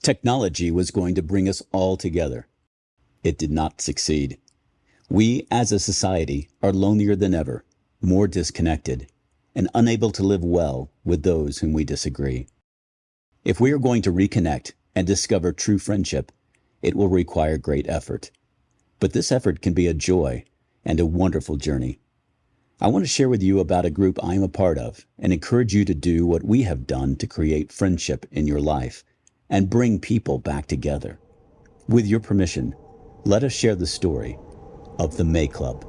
Technology was going to bring us all together. It did not succeed. We, as a society, are lonelier than ever, more disconnected, and unable to live well with those whom we disagree. If we are going to reconnect and discover true friendship, it will require great effort. But this effort can be a joy and a wonderful journey. I want to share with you about a group I am a part of and encourage you to do what we have done to create friendship in your life and bring people back together. With your permission, let us share the story of the May Club.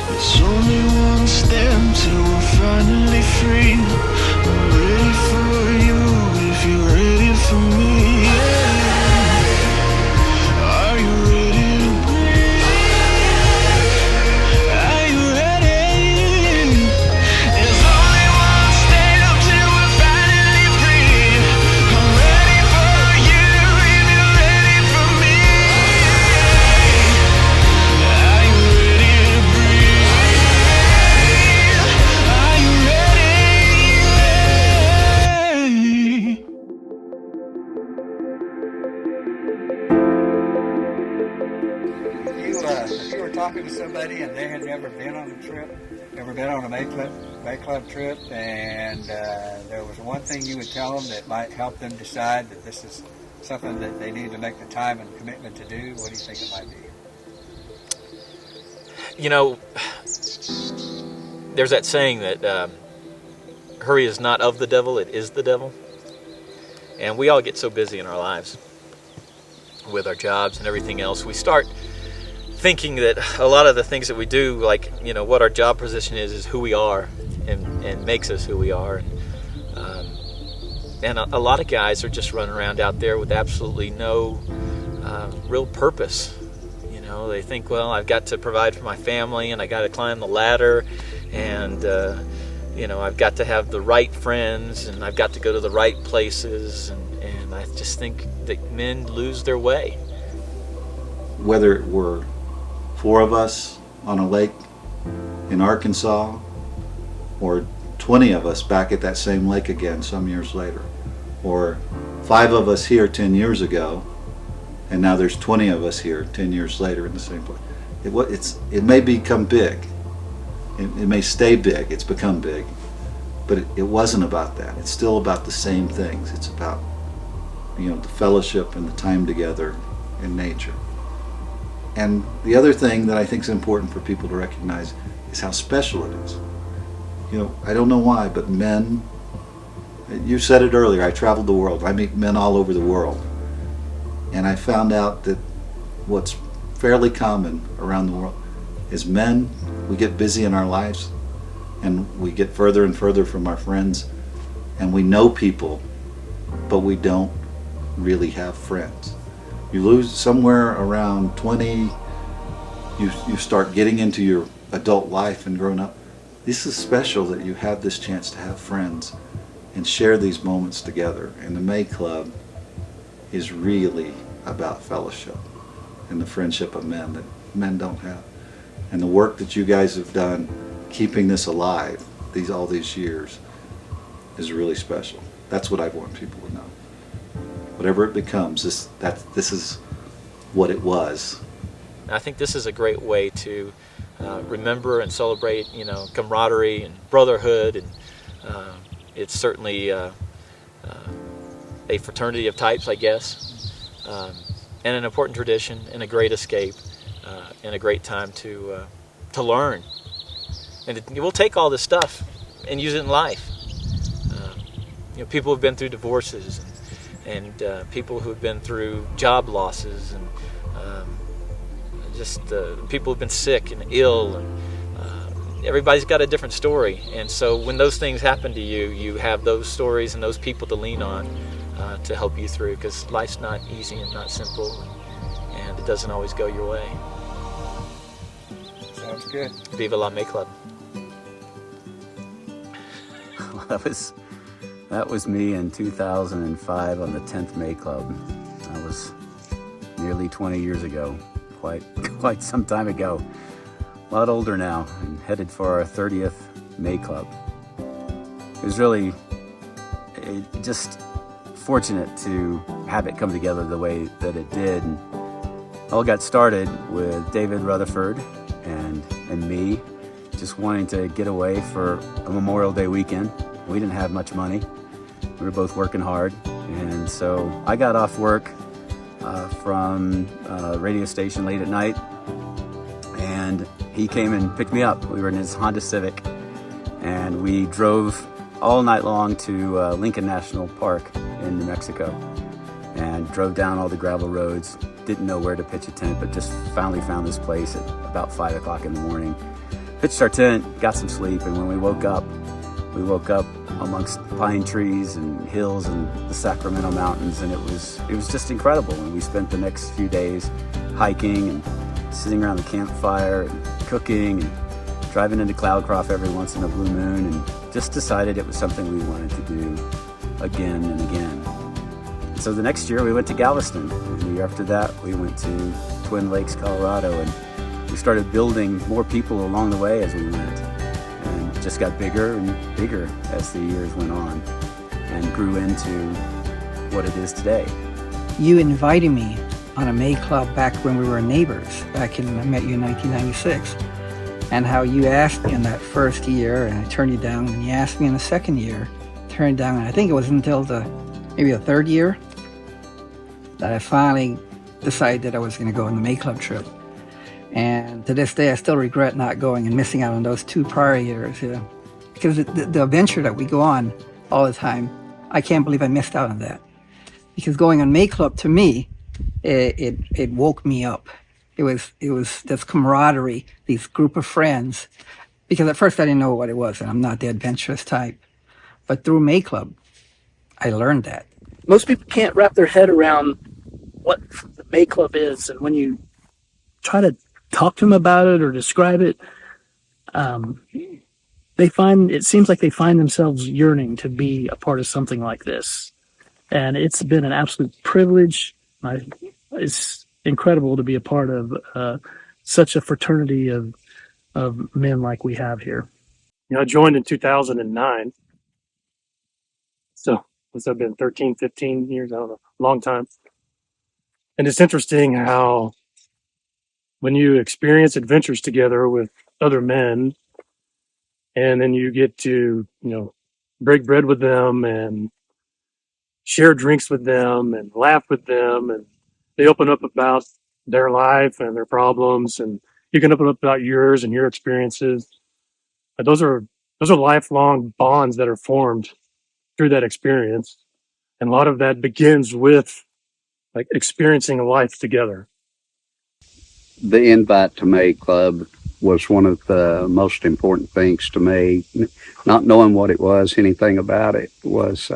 It's only one step till we're finally free. I'm ready for you if you're ready for me. Yeah. Are you ready to breathe? Are you ready? There's only one step till we're finally free. I'm ready for you if you're ready for me. Are you ready to breathe? Are you ready? If you were talking to somebody and they had never been on a trip, never been on a May Club trip, and there was one thing you would tell them that might help them decide that this is something that they need to make the time and commitment to do, what do you think it might be? You know, there's that saying that hurry is not of the devil, it is the devil. And we all get so busy in our lives with our jobs and everything else. We start thinking that a lot of the things that we do, like, you know, what our job position is who we are, and makes us who we are. And a lot of guys are just running around out there with absolutely no real purpose. You know, they think, well, I've got to provide for my family, and I got to climb the ladder, and you know, I've got to have the right friends, and I've got to go to the right places, and I just think that men lose their way. Whether it were 4 of us on a lake in Arkansas, or 20 of us back at that same lake again some years later, or 5 of us here 10 years ago, and now there's 20 of us here 10 years later in the same place. It may become big. It may stay big. It's become big. But it wasn't about that. It's still about the same things. It's about, you know, the fellowship and the time together in nature. And the other thing that I think is important for people to recognize is how special it is. You know, I don't know why, but men, you said it earlier, I traveled the world. I meet men all over the world. And I found out that what's fairly common around the world is men, we get busy in our lives, and we get further and further from our friends, and we know people, but we don't really have friends. You lose somewhere around 20, you start getting into your adult life and growing up. This is special that you have this chance to have friends and share these moments together. And the May Club is really about fellowship and the friendship of men that men don't have. And the work that you guys have done keeping this alive all these years is really special. That's what I want people to know. Whatever it becomes, this is what it was. I think this is a great way to remember and celebrate, you know, camaraderie and brotherhood, and it's certainly a fraternity of types, I guess, and an important tradition and a great escape, and a great time to learn. And we'll take all this stuff and use it in life. You know, people have been through divorces, and people who've been through job losses, and just people who've been sick and ill, and everybody's got a different story. And so when those things happen to you, you have those stories and those people to lean on to help you through, because life's not easy and not simple, and it doesn't always go your way. Sounds good. Viva la May Club. That was me in 2005 on the 10th May Club. That was nearly 20 years ago, quite some time ago. A lot older now, and headed for our 30th May Club. It was really just fortunate to have it come together the way that it did. And all got started with David Rutherford and me just wanting to get away for a Memorial Day weekend. We didn't have much money. We were both working hard. And so I got off work from a radio station late at night, and he came and picked me up. We were in his Honda Civic, and we drove all night long to Lincoln National Park in New Mexico, and drove down all the gravel roads. Didn't know where to pitch a tent, but just finally found this place at about 5 o'clock in the morning. Pitched our tent, got some sleep, and when we woke up amongst pine trees and hills and the Sacramento Mountains, and it was just incredible. And we spent the next few days hiking and sitting around the campfire and cooking and driving into Cloudcroft every once in a blue moon, and just decided it was something we wanted to do again and again. And so the next year we went to Galveston, and the year after that we went to Twin Lakes, Colorado, and we started building more people along the way as we went, and just got bigger and bigger as the years went on, and grew into what it is today. You invited me on a May Club back when we were neighbors, I met you in 1996, and how you asked me in that first year and I turned you down, and you asked me in the second year, turned down, and I think it was until maybe the third year that I finally decided that I was going to go on the May Club trip. And to this day, I still regret not going and missing out on those 2 prior years. Yeah. because the adventure that we go on all the time, I can't believe I missed out on that. Because going on May Club, to me, it woke me up. It was this camaraderie, these group of friends. Because at first I didn't know what it was, and I'm not the adventurous type. But through May Club, I learned that. Most people can't wrap their head around what the May Club is, and when you try to talk to them about it or describe it, it seems like they find themselves yearning to be a part of something like this. And it's been an absolute privilege. It's incredible to be a part of such a fraternity of men like we have here. I joined in 2009. So it's been 13, 15 years, I don't know, long time. And it's interesting how when you experience adventures together with other men, and then you get to, break bread with them and share drinks with them and laugh with them, and they open up about their life and their problems, and you can open up about yours and your experiences. But those are lifelong bonds that are formed through that experience. And a lot of that begins with like experiencing a life together. The invite to May Club was one of the most important things to me. Not knowing what it was, anything about it, was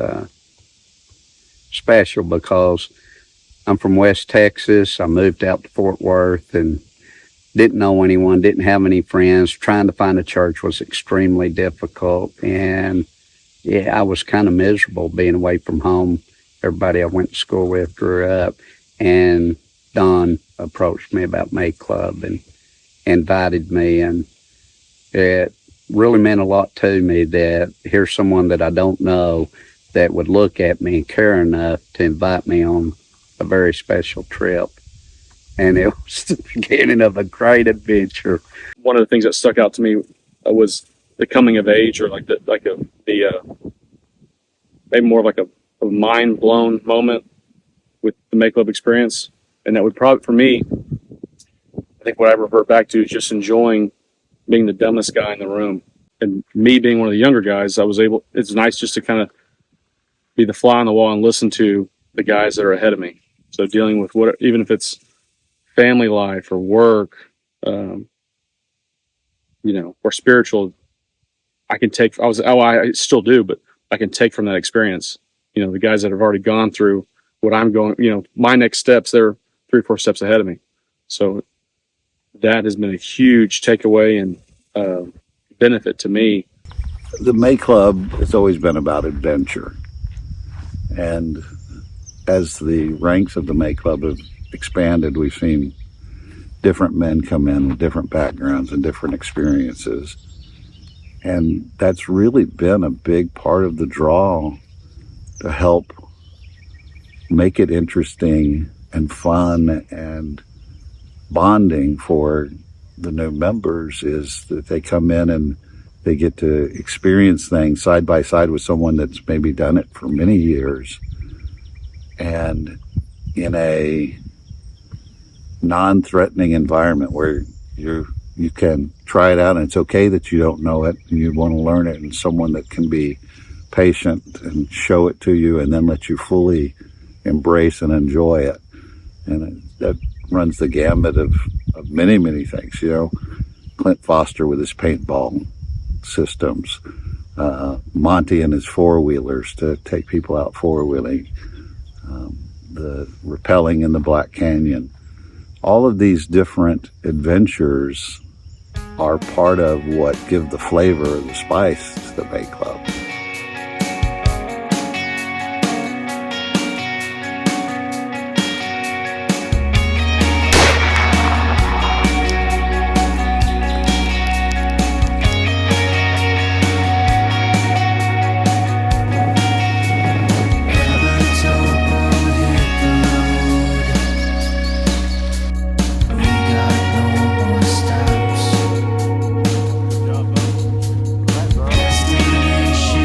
special because I'm from West Texas. I moved out to Fort Worth and didn't know anyone, didn't have any friends. Trying to find a church was extremely difficult. And yeah, I was kind of miserable being away from home. Everybody I went to school with grew up, and Don approached me about May Club and invited me, and it really meant a lot to me that here's someone that I don't know that would look at me and care enough to invite me on a very special trip. And it was the beginning of a great adventure. One of the things that stuck out to me was the coming of age, or maybe more of like a mind blown moment with the May Club experience. And that would probably, for me, I think what I revert back to is just enjoying being the dumbest guy in the room. And me being one of the younger guys, it's nice just to kind of be the fly on the wall and listen to the guys that are ahead of me. So dealing with even if it's family life or work, or spiritual, I still do, but I can take from that experience. The guys that have already gone through what I'm going, my next steps, they're 3 or 4 steps ahead of me. So that has been a huge takeaway and benefit to me. The May Club has always been about adventure. And as the ranks of the May Club have expanded, we've seen different men come in with different backgrounds and different experiences. And that's really been a big part of the draw to help make it interesting and fun and bonding for the new members, is that they come in and they get to experience things side by side with someone that's maybe done it for many years, and in a non-threatening environment where you can try it out, and it's okay that you don't know it and you want to learn it, and someone that can be patient and show it to you and then let you fully embrace and enjoy it. And that runs the gamut of many, many things. Clint Foster with his paintball systems, Monty and his four-wheelers to take people out four-wheeling, the rappelling in the Black Canyon. All of these different adventures are part of what give the flavor, the spice to the May Club. Destination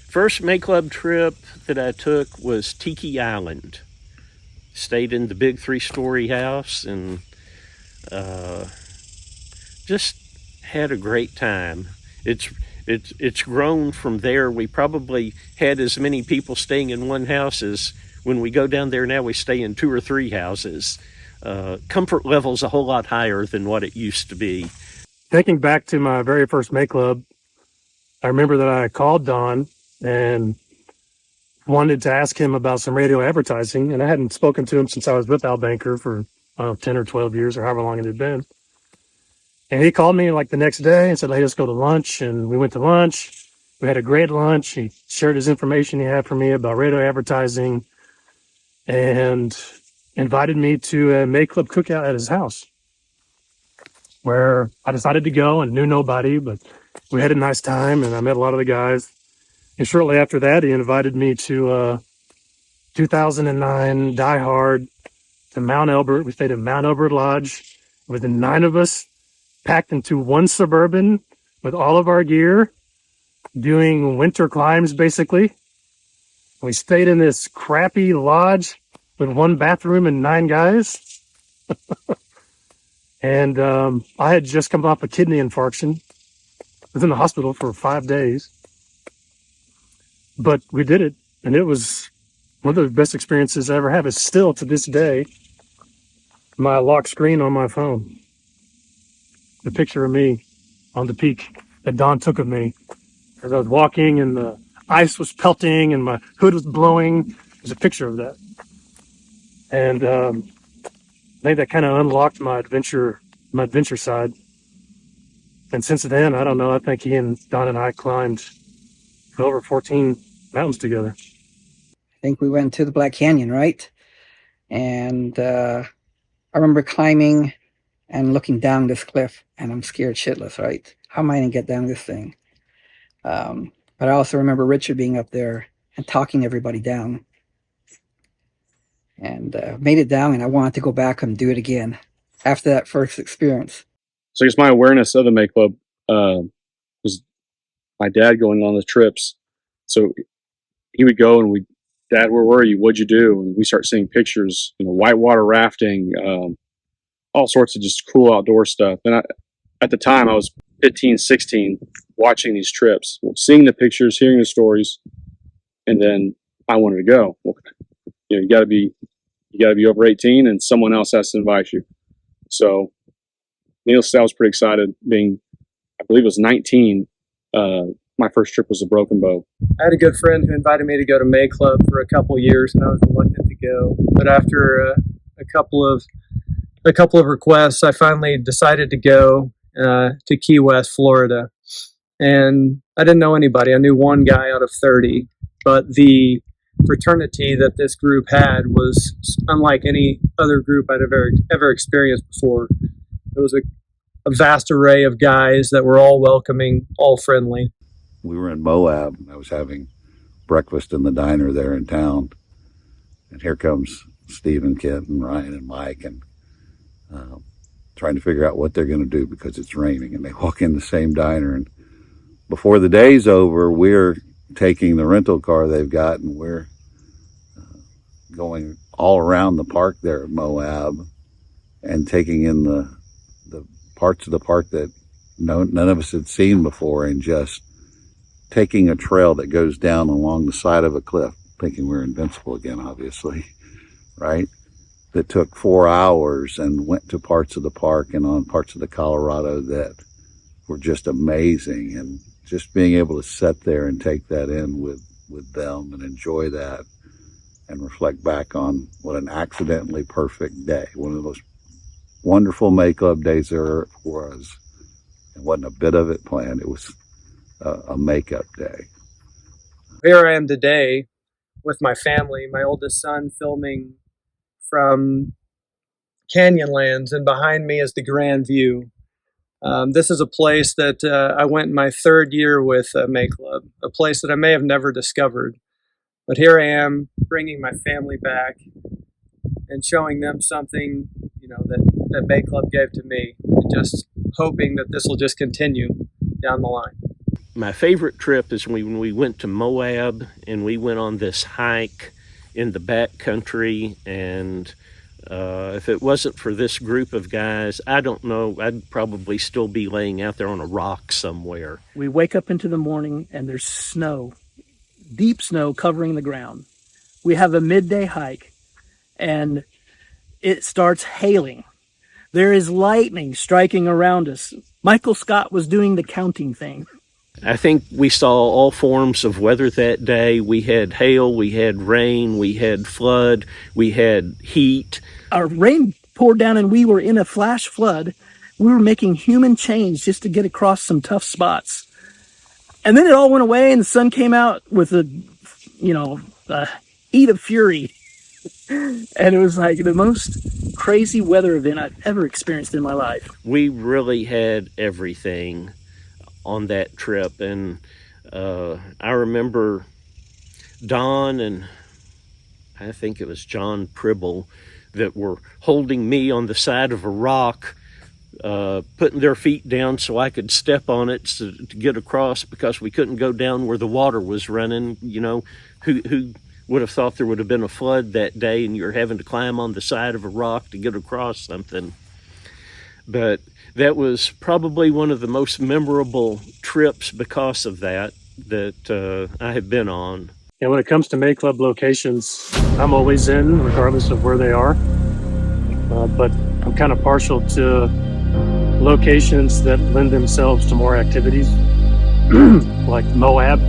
First May Club trip that I took was Tiki Island. Stayed in the big 3-story house and just had a great time. It's grown from there. We probably had as many people staying in one house as when we go down there now. We stay in 2 or 3 houses. Comfort level's a whole lot higher than what it used to be. Thinking back to my very first May Club, I remember that I called Don and wanted to ask him about some radio advertising, and I hadn't spoken to him since I was with Al Banker for 10 or 12 years or however long it had been. And he called me like the next day and said, hey, let's go to lunch. And we went to lunch. We had a great lunch. He shared his information he had for me about radio advertising and invited me to a May Club cookout at his house, where I decided to go and knew nobody, but we had a nice time and I met a lot of the guys. And shortly after that, he invited me to 2009 Die Hard to Mount Elbert. We stayed at Mount Elbert Lodge with the 9 of us packed into one Suburban with all of our gear, doing winter climbs basically. We stayed in this crappy lodge with 1 bathroom and 9 guys. And I had just come off a kidney infarction. I was in the hospital for 5 days. But we did it, and it was one of the best experiences I ever have. It's still, to this day, my lock screen on my phone. The picture of me on the peak that Don took of me as I was walking and the ice was pelting and my hood was blowing. There's a picture of that. And I think that kind of unlocked my adventure side. And since then, I don't know, I think he and Don and I climbed over 14 mountains together. I think we went to the Black Canyon, right? And I remember climbing and looking down this cliff, and I'm scared shitless, right? How am I going to get down this thing? But I also remember Richard being up there and talking everybody down. And made it down, and I wanted to go back and do it again after that first experience. So I guess my awareness of the May Club was my dad going on the trips. So he would go and Dad, where were you? What'd you do? And we start seeing pictures, whitewater rafting, all sorts of just cool outdoor stuff. And at the time I was 15, 16, watching these trips, seeing the pictures, hearing the stories. And then I wanted to go. Well, you got to be over 18 and someone else has to invite you. So needless to say, I was pretty excited I believe it was 19. My first trip was a Broken Bow. I had a good friend who invited me to go to May Club for a couple of years, and I was reluctant to go. But after a couple of requests, I finally decided to go to Key West, Florida. And I didn't know anybody. I knew one guy out of 30, but the fraternity that this group had was unlike any other group I'd ever experienced before. It was a vast array of guys that were all welcoming, all friendly. We were in Moab, and I was having breakfast in the diner there in town. And here comes Steve and Kent and Ryan and Mike, and trying to figure out what they're going to do because it's raining. And they walk in the same diner, and before the day's over, we're taking the rental car they've got, and we're going all around the park there at Moab and taking in the parts of the park that none of us had seen before, and just taking a trail that goes down along the side of a cliff, thinking we're invincible again, obviously, right? That took 4 hours and went to parts of the park and on parts of the Colorado that were just amazing. And just being able to sit there and take that in with them and enjoy that and reflect back on what an accidentally perfect day, one of the most wonderful May Club days there was. It wasn't a bit of it planned. It was a makeup day. Here I am today with my family, my oldest son filming from Canyonlands, and behind me is the Grand View. This is a place that I went in my 3rd year with May Club, a place that I may have never discovered. But here I am, bringing my family back and showing them something, that May Club gave to me, and just hoping that this will just continue down the line. My favorite trip is when we went to Moab and we went on this hike in the back country, and if it wasn't for this group of guys, I don't know, I'd probably still be laying out there on a rock somewhere. We wake up into the morning and there's snow, deep snow covering the ground. We have a midday hike and it starts hailing. There is lightning striking around us. Michael Scott was doing the counting thing. I think we saw all forms of weather that day. We had hail, we had rain, we had flood, we had heat. Our rain poured down and we were in a flash flood. We were making human change just to get across some tough spots. And then it all went away and the sun came out with a heat of fury. And it was like the most crazy weather event I've ever experienced in my life. We really had everything on that trip. And I remember Don and I think it was John Pribble that were holding me on the side of a rock, putting their feet down so I could step on it to get across, because we couldn't go down where the water was running. Who would have thought there would have been a flood that day and you're having to climb on the side of a rock to get across something. But that was probably one of the most memorable trips because of that I have been on. And when it comes to May Club locations, I'm always in, regardless of where they are. But I'm kind of partial to locations that lend themselves to more activities, like Moab.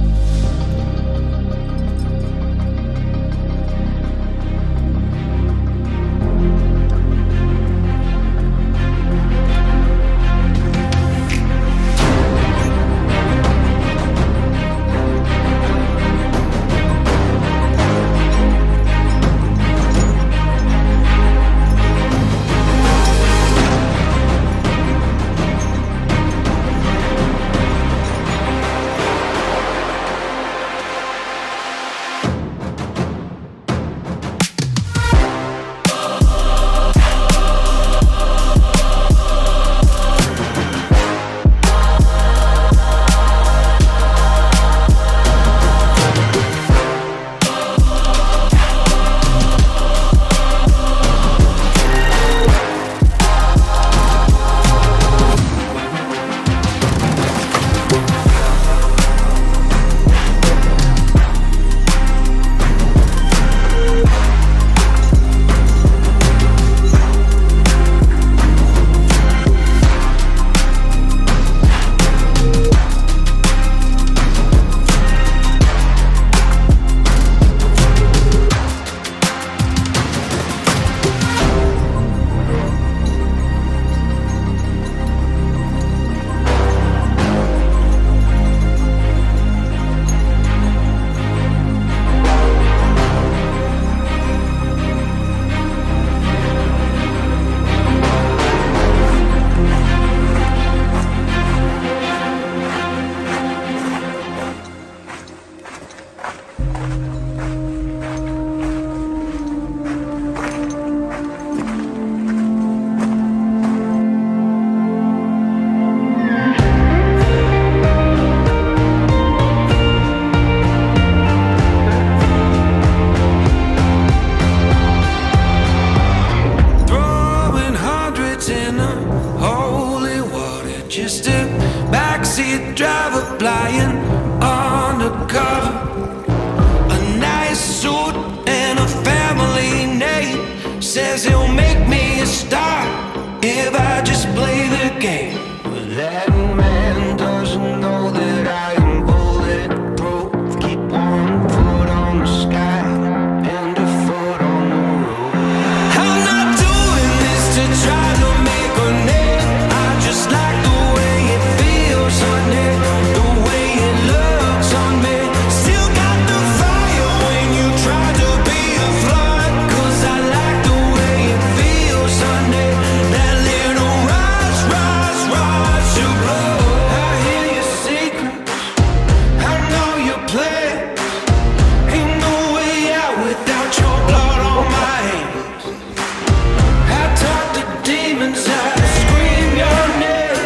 inside, scream your name.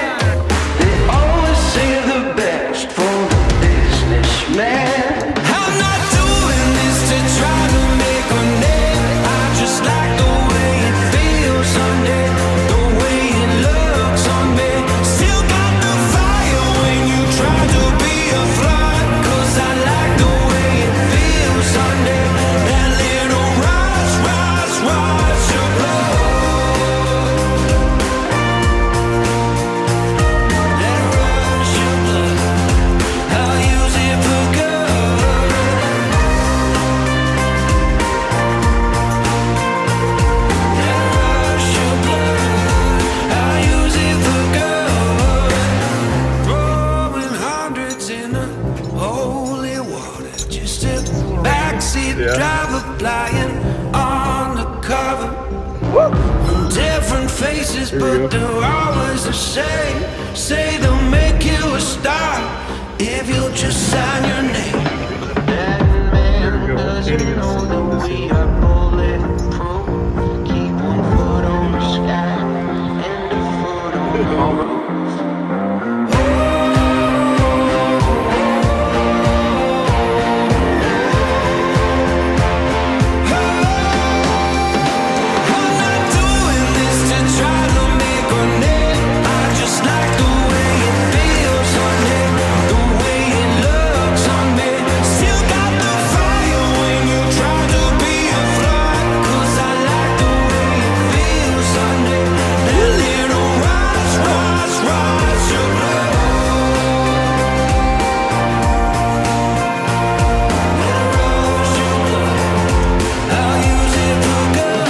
They always say the best for the businessman. I'm not doing this to try to make a name. I just like the way it feels on me, the way it looks on me. Still got the fire when you try to be a flood, 'cause I like the way it feels on me. That little rush, rush, rush of blood. That rush of blood, I'll use it for good. That rush of blood, I'll use it for good. Throwing hundreds in the holy water, just a backseat driver flying on the cover. Different faces, but they're always the same. Say they'll make you a star if you'll just sign your name. That man doesn't know that we are bulletproof. Keep one foot on the sky and a foot on the roof. I'm not doing this to try to make a name. I just like the way it feels on me, the way it looks on me. Still got the fire when you try to be a flood, 'cause I like the way it feels on me. That little rush, rush, rush of blood. That rush of blood, I'll use it for good.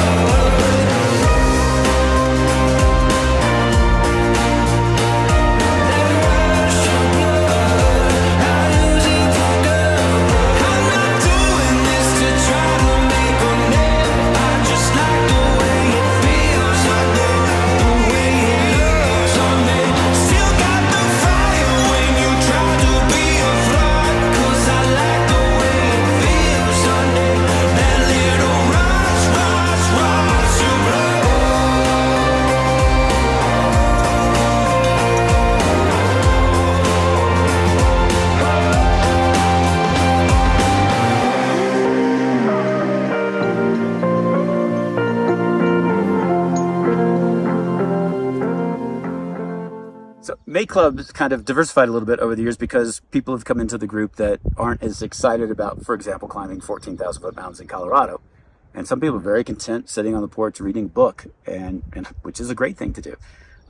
That rush of blood, I'll use it for good. I'm not doing this to try to make a name. I just like the way it feels on me, the way it looks on me. Still got the fire when you try to be a flood, 'cause I like the way it feels on me. That little rush, rush, rush of blood. So May Club has kind of diversified a little bit over the years because people have come into the group that aren't as excited about, for example, climbing 14,000 foot mountains in Colorado. And some people are very content sitting on the porch reading a book, and which is a great thing to do.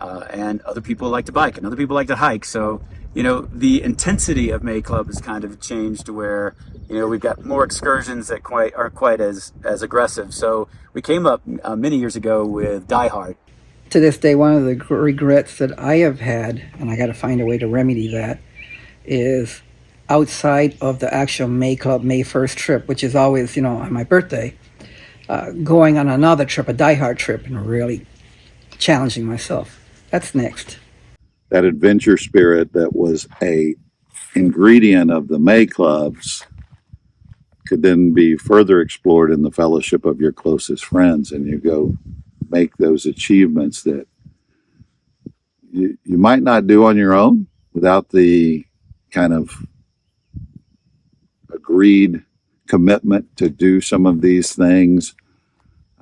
And other people like to bike, and other people like to hike. So, you know, the intensity of May Club has kind of changed to where, you know, we've got more excursions that aren't quite as aggressive. So we came up many years ago with Die Hard. To this day, one of the regrets that I have had, and I got to find a way to remedy that, is outside of the actual May Club May 1st trip, which is always, you know, on my birthday, going on another trip, a Die Hard trip, and really challenging myself. That's next. That adventure spirit that was a ingredient of the May Clubs could then be further explored in the fellowship of your closest friends, and you go make those achievements that you might not do on your own without the kind of agreed commitment to do some of these things.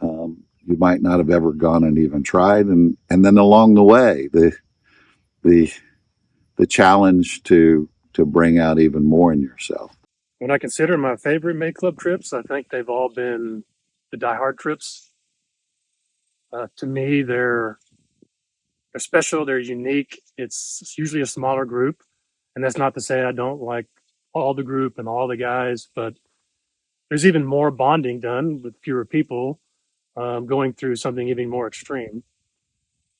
You might not have ever gone and even tried, and then along the way, the challenge to bring out even more in yourself. When I consider my favorite May Club trips, I think they've all been the Die Hard trips. To me, they're special, they're unique. It's usually a smaller group, and that's not to say I don't like all the group and all the guys, but there's even more bonding done with fewer people, going through something even more extreme.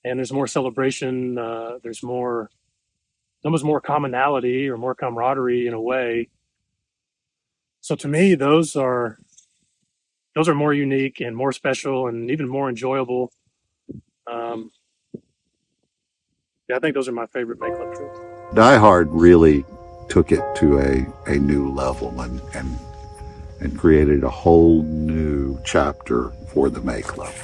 And there's more celebration, there's almost more commonality or more camaraderie in a way. So to me, those are more unique and more special and even more enjoyable. Yeah, I think those are my favorite May Club trips. Die Hard really took it to a new level and created a whole new chapter for the May Club.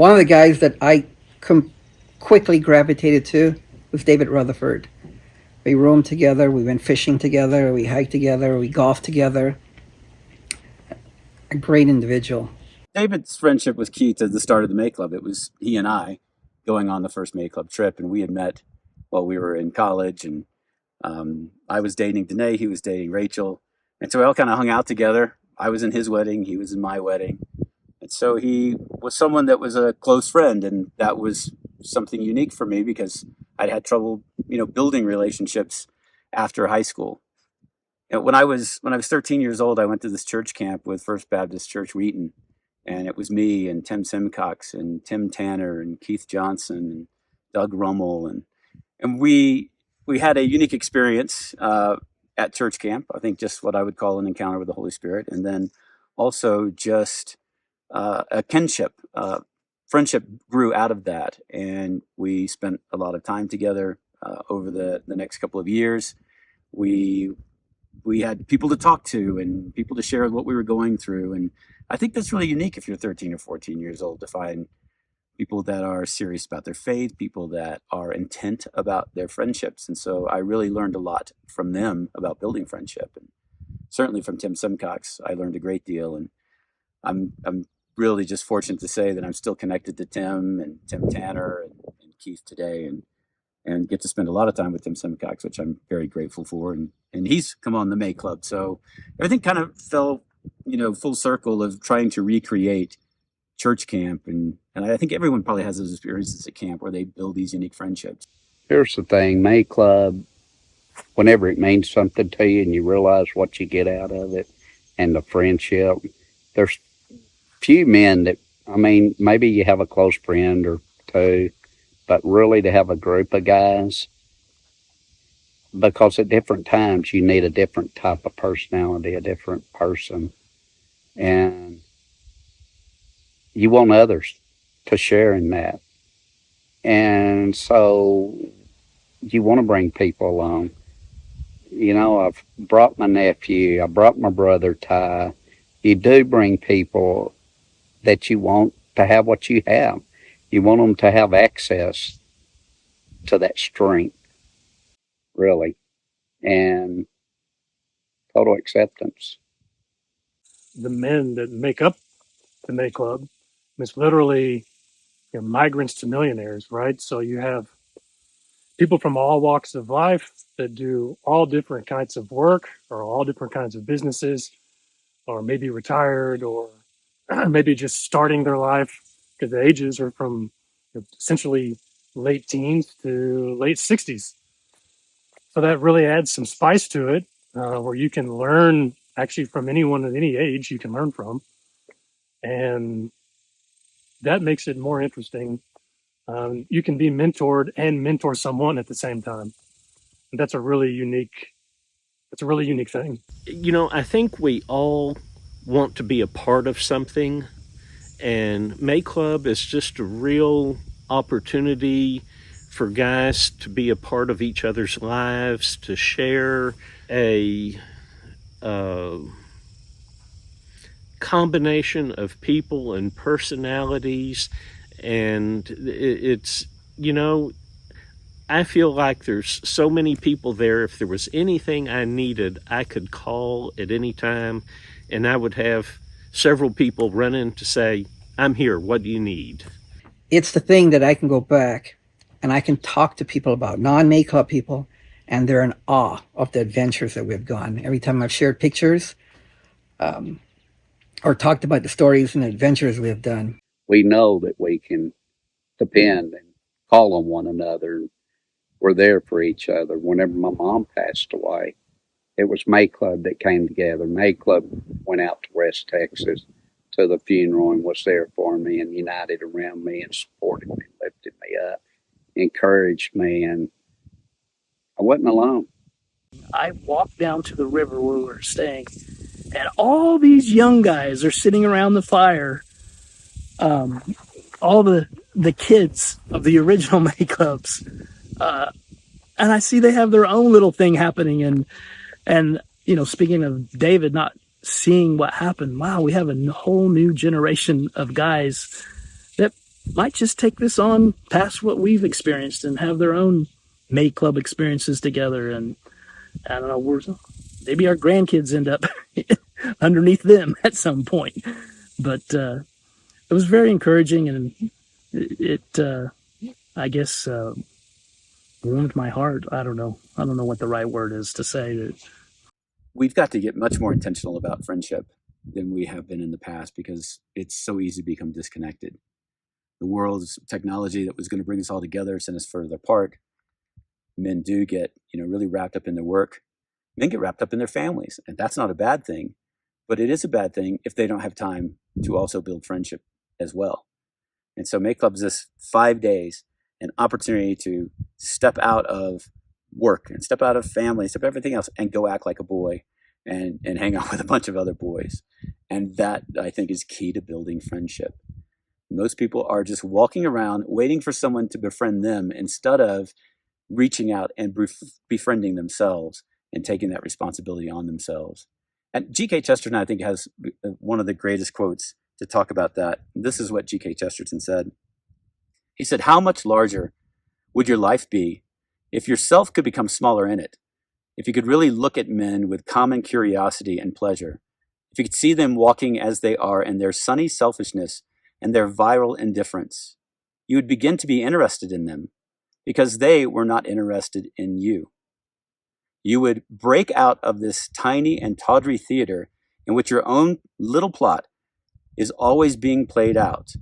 One of the guys that I quickly gravitated to was David Rutherford. We roamed together, we went fishing together, we hiked together, we golfed together. A great individual. David's friendship was key to the start of the May Club. It was he and I going on the first May Club trip, and we had met while we were in college, and I was dating Danae, he was dating Rachel, and so we all kind of hung out together. I was in his wedding, he was in my wedding, and so he was someone that was a close friend, and that was something unique for me because I'd had trouble, building relationships after high school. And when I was 13 years old, I went to this church camp with First Baptist Church Wheaton, and it was me and Tim Simcox and Tim Tanner and Keith Johnson and Doug Rummel, and we had a unique experience at church camp. I think just what I would call an encounter with the Holy Spirit, and then also just a kinship. Friendship grew out of that, and we spent a lot of time together over the next couple of years. We had people to talk to and people to share what we were going through, and I think that's really unique if you're 13 or 14 years old, to find people that are serious about their faith, people that are intent about their friendships. And so I really learned a lot from them about building friendship, and certainly from Tim Simcox, I learned a great deal. And I'm really just fortunate to say that I'm still connected to Tim and Tim Tanner and Keith today, and get to spend a lot of time with Tim Simcox, which I'm very grateful for. And he's come on the May Club. So everything kind of fell, full circle of trying to recreate church camp. And I think everyone probably has those experiences at camp where they build these unique friendships. Here's the thing, May Club, whenever it means something to you and you realize what you get out of it and the friendship, there's few men that, maybe you have a close friend or two, but really to have a group of guys, because at different times you need a different type of personality, a different person, and you want others to share in that. And so you want to bring people along. I've brought my nephew, I brought my brother Ty. You do bring people that you want to have what you have. You want them to have access to that strength, really, and total acceptance. The men that make up the May Club, it's literally migrants to millionaires, right? So you have people from all walks of life that do all different kinds of work or all different kinds of businesses, or maybe retired, or maybe just starting their life, because the ages are from essentially late teens to late 60s. So that really adds some spice to it, where you can learn actually from anyone at any age you can learn from. And that makes it more interesting. You can be mentored and mentor someone at the same time. And that's a really unique thing. I think we all want to be a part of something, and May Club is just a real opportunity for guys to be a part of each other's lives, to share a combination of people and personalities. And it's, I feel like there's so many people there. If there was anything I needed, I could call at any time, and I would have several people run in to say, I'm here, what do you need? It's the thing that I can go back and I can talk to people about, non-May Club people, and they're in awe of the adventures that we've gone. Every time I've shared pictures or talked about the stories and adventures we have done. We know that we can depend and call on one another. We're there for each other. Whenever my mom passed away, it was May Club that came together. May Club went out to West Texas to the funeral and was there for me and united around me and supported me, lifted me up, encouraged me, and I wasn't alone. I walked down to the river where we were staying, and all these young guys are sitting around the fire. All the kids of the original May Clubs, and I see they have their own little thing happening. And speaking of David not seeing what happened, wow, we have a whole new generation of guys that might just take this on past what we've experienced and have their own May Club experiences together. And I don't know, maybe our grandkids end up underneath them at some point. But it was very encouraging, and it I guess, warmed my heart. I don't know what the right word is to say that. We've got to get much more intentional about friendship than we have been in the past, because it's so easy to become disconnected. The world's technology that was going to bring us all together sent us further apart. Men do get, really wrapped up in their work. Men get wrapped up in their families, and that's not a bad thing, but it is a bad thing if they don't have time to also build friendship as well. And so May Club is this 5 days, an opportunity to step out of work and step out of family, step everything else, and go act like a boy and hang out with a bunch of other boys. And that, I think, is key to building friendship. Most people are just walking around waiting for someone to befriend them instead of reaching out and befriending themselves and taking that responsibility on themselves. And G.K. Chesterton, I think, has one of the greatest quotes to talk about that. This is what G.K. Chesterton said. He said, "How much larger would your life be if yourself could become smaller in it? If you could really look at men with common curiosity and pleasure, if you could see them walking as they are in their sunny selfishness and their virile indifference, you would begin to be interested in them because they were not interested in you. You would break out of this tiny and tawdry theater in which your own little plot is always being played out,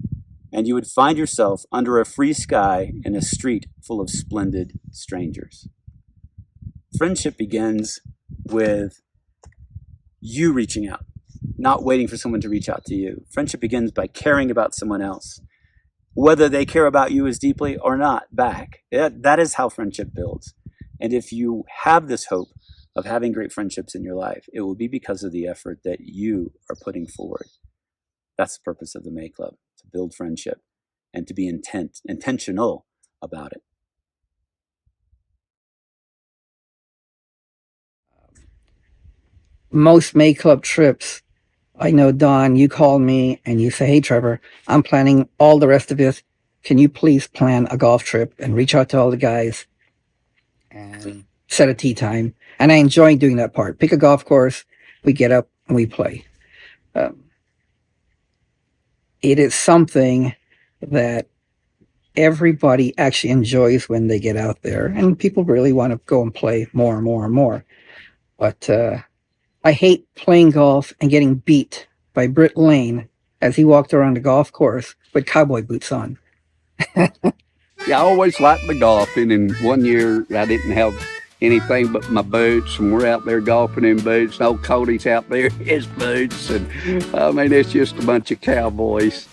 and you would find yourself under a free sky in a street full of splendid strangers." Friendship begins with you reaching out, not waiting for someone to reach out to you. Friendship begins by caring about someone else, whether they care about you as deeply or not back. That is how friendship builds. And if you have this hope of having great friendships in your life, it will be because of the effort that you are putting forward. That's the purpose of the May Club, to build friendship and to be intentional about it. Most May Club trips, I know, Don, you call me and you say, "Hey, Trevor, I'm planning all the rest of this. Can you please plan a golf trip and reach out to all the guys and set a tee time?" And I enjoy doing that part. Pick a golf course, we get up and we play. It is something that everybody actually enjoys when they get out there, and people really want to go and play more and more and more. But I hate playing golf and getting beat by Britt Lane as he walked around the golf course with cowboy boots on. Yeah, I always liked the golfing, and one year I didn't have anything but my boots, and we're out there golfing in boots, and old Cody's out there in his boots, and I mean, it's just a bunch of cowboys.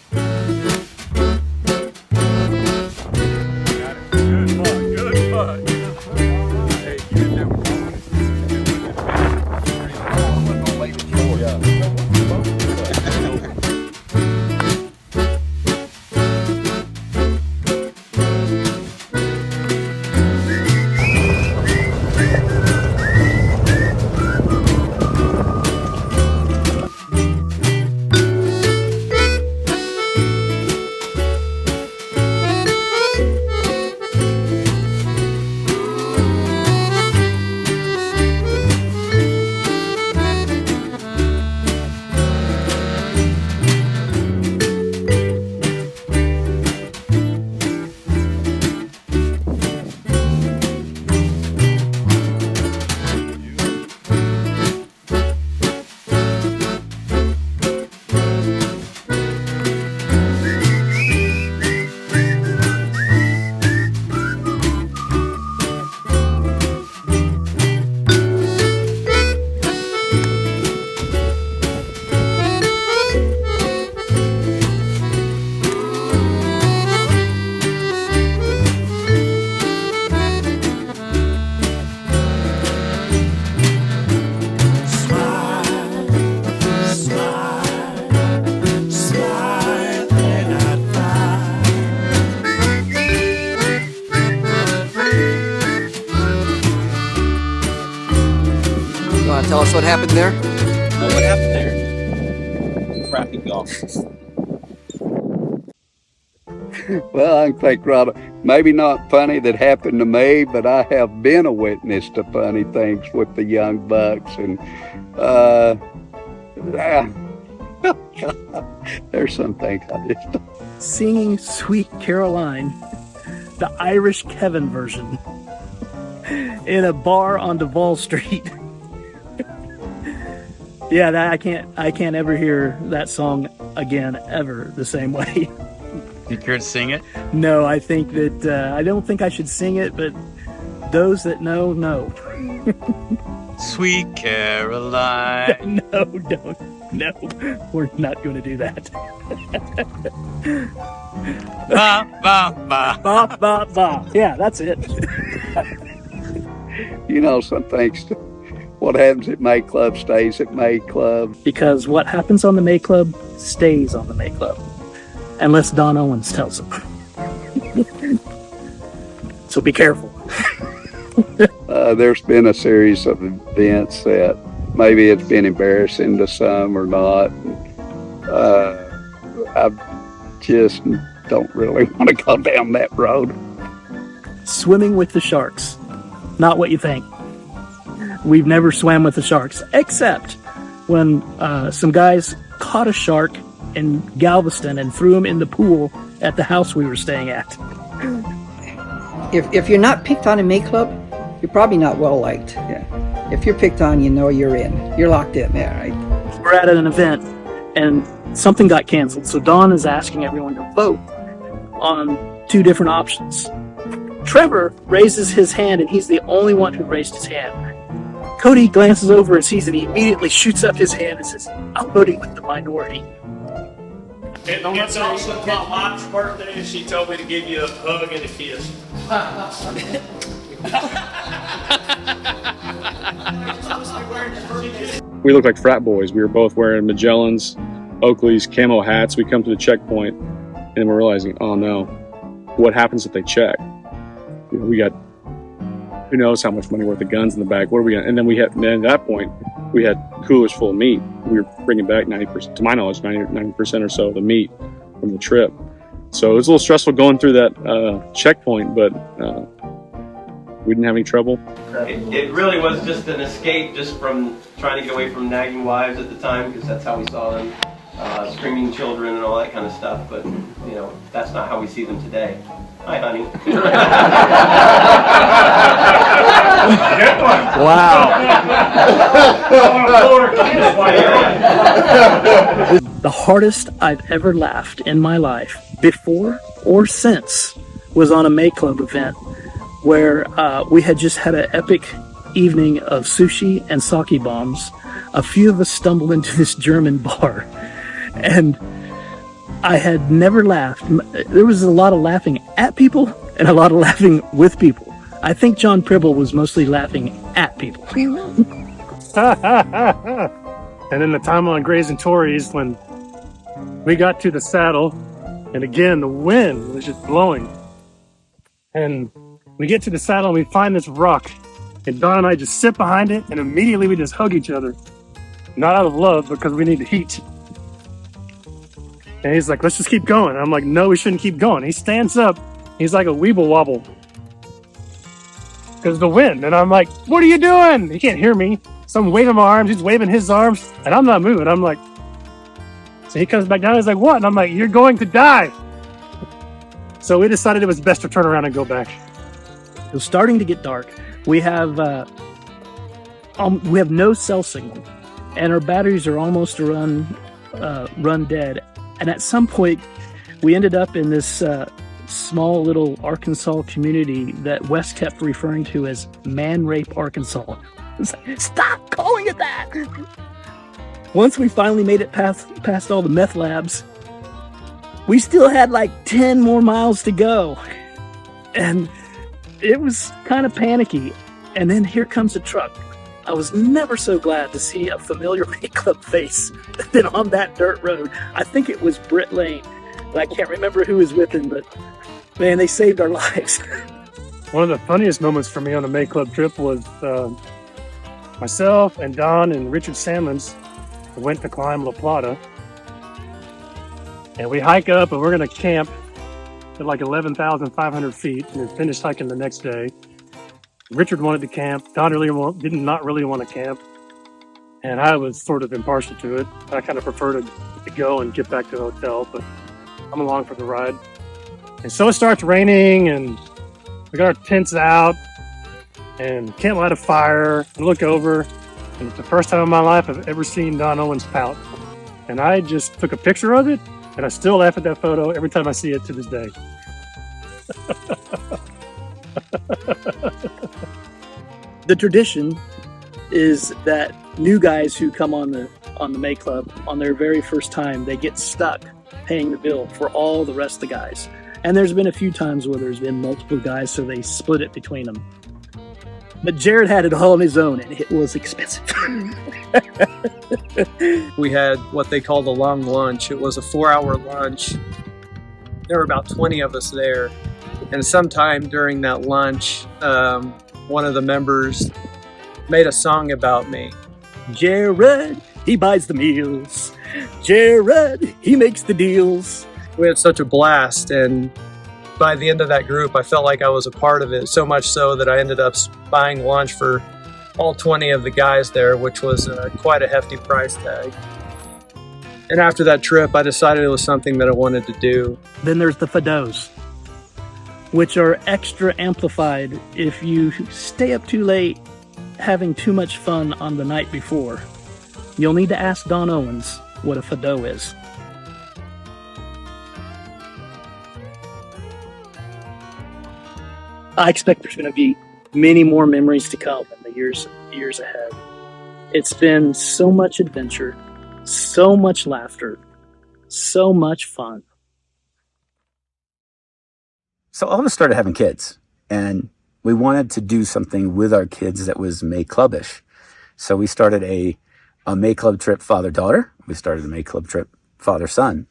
Good luck. Tell us what happened there. Well, what happened there? Crappy golf. Well, I think maybe not funny that happened to me, but I have been a witness to funny things with the young bucks, and there's some things I just don't. Singing Sweet Caroline, the Irish Kevin version, in a bar on Duval Street. Yeah, I can't ever hear that song again, ever, the same way. You care to sing it? No, I think that, I don't think I should sing it, but those that know, know. Sweet Caroline. No, don't. No, we're not going to do that. Ba, ba, ba. Ba, ba, ba. Yeah, that's it. You know, some things, what happens at May Club stays at May Club. Because what happens on the May Club stays on the May Club. Unless Don Owens tells them. So be careful. There's been a series of events that maybe it's been embarrassing to some or not. I just don't really want to go down that road. Swimming with the sharks. Not what you think. We've never swam with the sharks, except when some guys caught a shark in Galveston and threw him in the pool at the house we were staying at. If you're not picked on in May Club, you're probably not well liked. Yeah. If you're picked on, you know you're in. You're locked in there, right? We're at an event and something got canceled, so Don is asking everyone to vote on two different options. Trevor raises his hand, and he's the only one who raised his hand. Cody glances over and sees it. He immediately shoots up his hand and says, "I'm voting with the minority." It's also my wife's birthday, and she told me to give you a hug and a kiss. We looked like frat boys. We were both wearing Magellans, Oakley's, camo hats. We come to the checkpoint, and we're realizing, oh no, what happens if they check? You know, we got who knows how much money worth of guns in the back. What are we gonna? And then at that point, we had coolers full of meat. We were bringing back 90%, to my knowledge, 90% or so of the meat from the trip. So it was a little stressful going through that checkpoint, but we didn't have any trouble. It really was just an escape just from trying to get away from nagging wives at the time, because that's how we saw them, screaming children and all that kind of stuff. But, you know, that's not how we see them today. Hi, honey. Good one. Wow. The hardest I've ever laughed in my life, before or since, was on a May Club event where we had just had an epic evening of sushi and sake bombs. A few of us stumbled into this German bar, and I had never laughed. There was a lot of laughing at people and a lot of laughing with people. I think John Pribble was mostly laughing at people. And then the time on Grays and Tories when we got to the saddle, and again the wind was just blowing. And we get to the saddle and we find this rock, and Don and I just sit behind it, and immediately we just hug each other. Not out of love, because we need the heat. And he's like, let's just keep going. I'm like, no, we shouldn't keep going. He stands up. He's like a weeble wobble because of the wind. And I'm like, what are you doing? He can't hear me. So I'm waving my arms. He's waving his arms, and I'm not moving. I'm like, so he comes back down. He's like, what? And I'm like, you're going to die. So we decided it was best to turn around and go back. It was starting to get dark. We have no cell signal, and our batteries are almost run dead. And at some point, we ended up in this small little Arkansas community that Wes kept referring to as Man Rape Arkansas. It's like, stop calling it that! Once we finally made it past all the meth labs, we still had like 10 more miles to go. And it was kind of panicky. And then here comes a truck. I was never so glad to see a familiar May Club face than on that dirt road. I think it was Britt Lane. I can't remember who was with him, but man, they saved our lives. One of the funniest moments for me on a May Club trip was myself and Don and Richard Salmons went to climb La Plata. And we hike up and we're going to camp. at like 11,500 feet and then finished hiking the next day. Richard wanted to camp. Don did not really want to camp. And I was sort of impartial to it. I kind of prefer to go and get back to the hotel, but I'm along for the ride. And so it starts raining, and we got our tents out and can't light a fire. I look over, and it's the first time in my life I've ever seen Don Owens pout. And I just took a picture of it, and I still laugh at that photo every time I see it to this day. The tradition is that new guys who come on the May Club on their very first time, they get stuck paying the bill for all the rest of the guys. And there's been a few times where there's been multiple guys, so they split it between them. But Jared had it all on his own, and it was expensive. We had what they called a long lunch. It was a 4-hour lunch. There were about 20 of us there. And sometime during that lunch, one of the members made a song about me. Jared, he buys the meals. Jared, he makes the deals. We had such a blast, and by the end of that group, I felt like I was a part of it, so much so that I ended up buying lunch for all 20 of the guys there, which was quite a hefty price tag. And after that trip, I decided it was something that I wanted to do. Then there's the Fados, which are extra amplified if you stay up too late having too much fun on the night before. You'll need to ask Don Owens what a Fado is. I expect there's going to be many more memories to come in the years ahead. It's been so much adventure, so much laughter, so much fun. So all of us started having kids, and we wanted to do something with our kids that was May Clubbish. So we started a May Club trip father-daughter. We started a May Club trip father-son.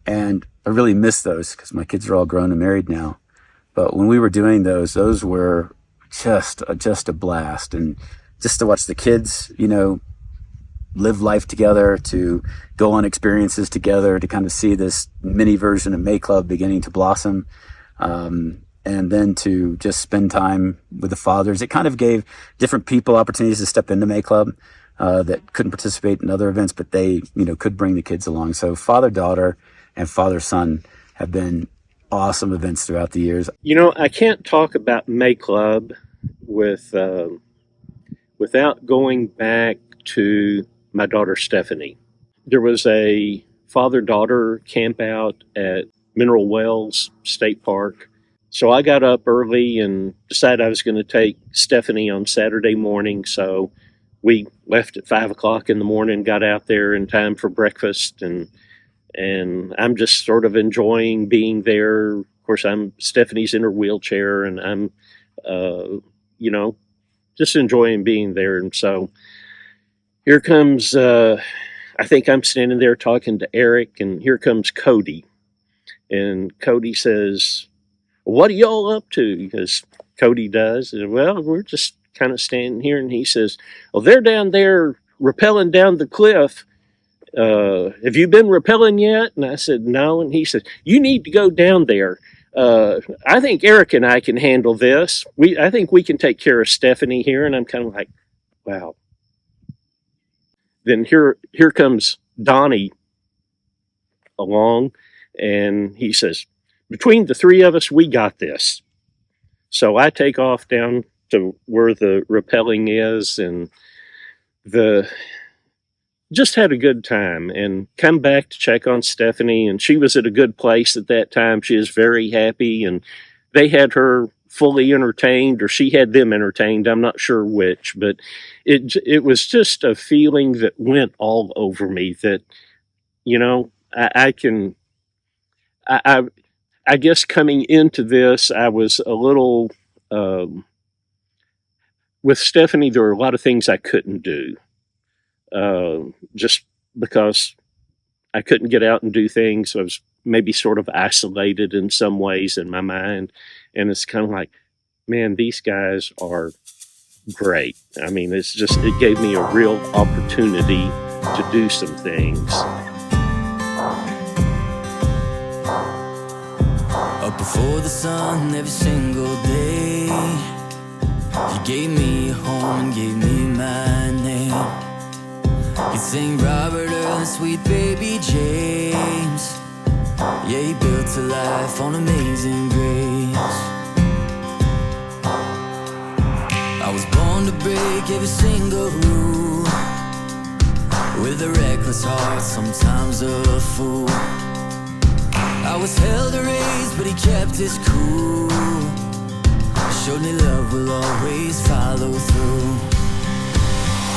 And I really miss those because my kids are all grown and married now. But when we were doing those were just a blast. And just to watch the kids, live life together, to go on experiences together, to kind of see this mini version of May Club beginning to blossom. And then to just spend time with the fathers. It kind of gave different people opportunities to step into May Club that couldn't participate in other events, but they, could bring the kids along. So father-daughter and father-son have been awesome events throughout the years. I can't talk about May Club without going back to my daughter Stephanie. There was a father-daughter camp out at Mineral Wells State Park. So I got up early and decided I was going to take Stephanie on Saturday morning. So we left at 5 o'clock in the morning, got out there in time for breakfast, and I'm just sort of enjoying being there. Of course, Stephanie's in her wheelchair, and I'm, just enjoying being there. And so here comes, I think I'm standing there talking to Eric, and here comes Cody. And Cody says, "What are y'all up to?" Because Cody does. And, well, we're just kind of standing here. And he says, "Well, they're down there rappelling down the cliff. Have you been rappelling yet?" And I said, "No." And he said, "You need to go down there. I think Eric and I can handle this. I think we can take care of Stephanie here." And I'm kind of like, wow. Then here comes Donnie along, and he says, "Between the three of us, we got this." So I take off down to where the rappelling is, and just had a good time, and come back to check on Stephanie, and she was at a good place at that time. She was very happy, and they had her fully entertained, or she had them entertained. I'm not sure which, but it was just a feeling that went all over me that, I guess coming into this, I was a little, with Stephanie, there were a lot of things I couldn't do. Just because I couldn't get out and do things. I was maybe sort of isolated in some ways in my mind. And it's kind of like, man, these guys are great. I mean, it gave me a real opportunity to do some things. A before the sun every single day. He gave me a home and gave me my name. He sang Robert Earl and sweet baby James. Yeah, he built a life on Amazing Grace. I was born to break every single rule, with a reckless heart, sometimes a fool. I was hell to raise, but he kept his cool. Showed me love will always follow through.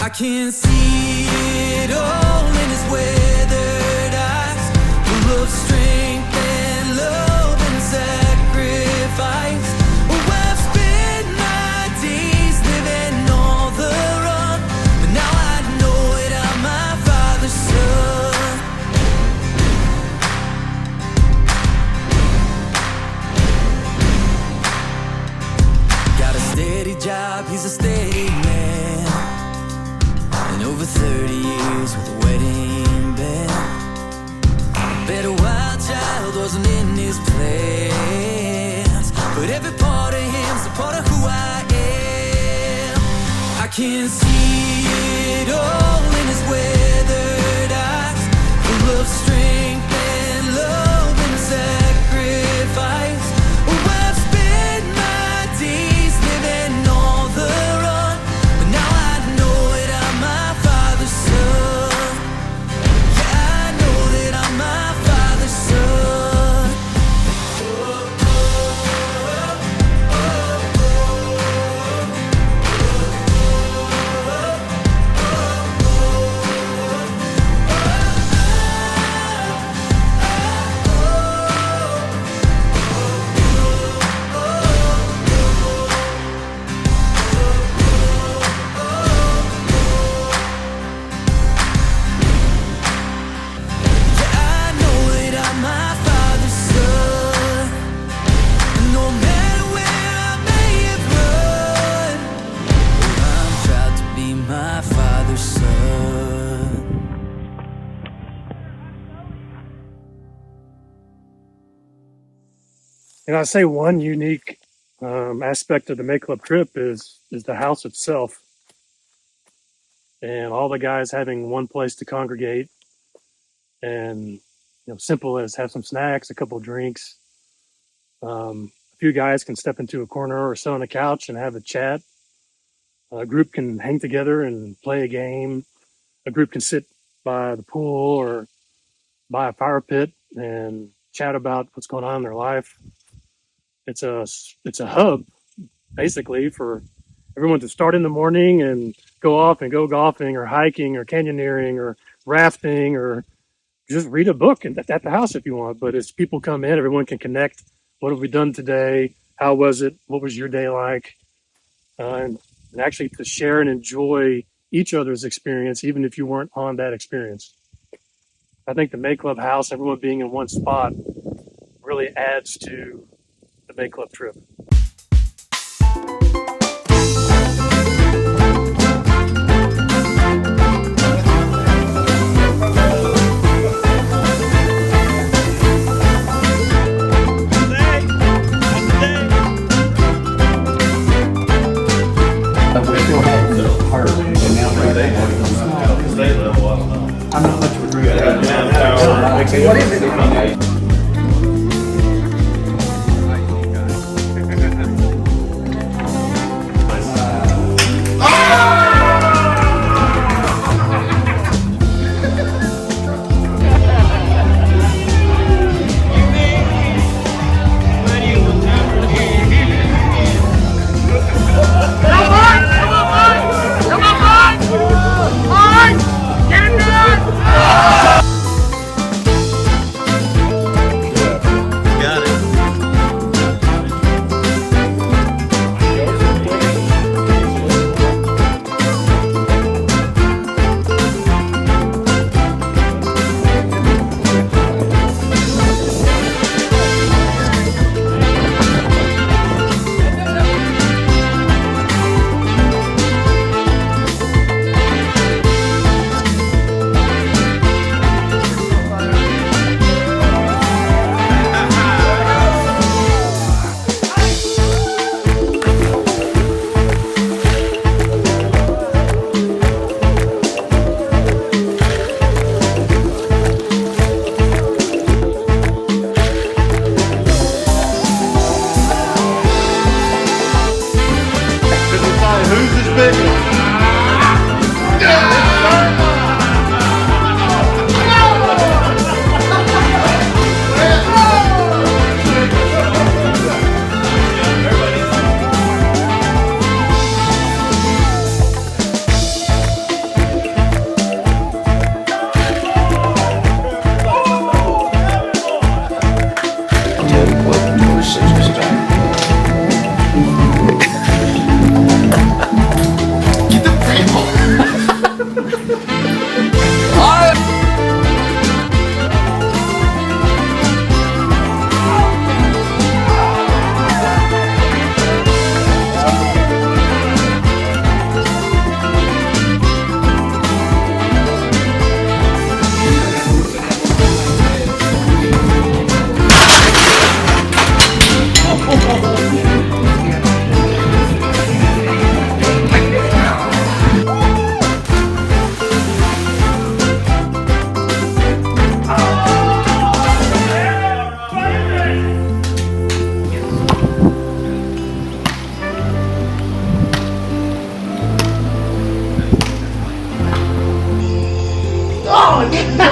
I can see it all in his weathered eyes, full of strength and love and sacrifice. Oh, I've spent my days living on the run, but now I know it, I'm my father's son. Got a steady job, he's a steady man, and over 30 years with a wedding band. I bet a wild child wasn't in his plans, but every part of him's a part of who I am. I can see it all in his weathered eyes, full of strength and love and sacrifice. Oh, I've spent my days living on the run, but now I know it, I'm my father's son. Yeah, I know that I'm my father's son. And I'd say one unique aspect of the May Club trip is the house itself, and all the guys having one place to congregate, and simple as have some snacks, a couple of drinks. A few guys can step into a corner or sit on a couch and have a chat. A group can hang together and play a game. A group can sit by the pool or by a fire pit and chat about what's going on in their life. It's a hub, basically, for everyone to start in the morning and go off and go golfing or hiking or canyoneering or rafting, or just read a book and at the house if you want. But as people come in, everyone can connect. What have we done today? How was it? What was your day like? And actually to share and enjoy each other's experience, even if you weren't on that experience. I think the May Club house, everyone being in one spot, really adds to the May Club trip. I'm not much of a drinker. What is it?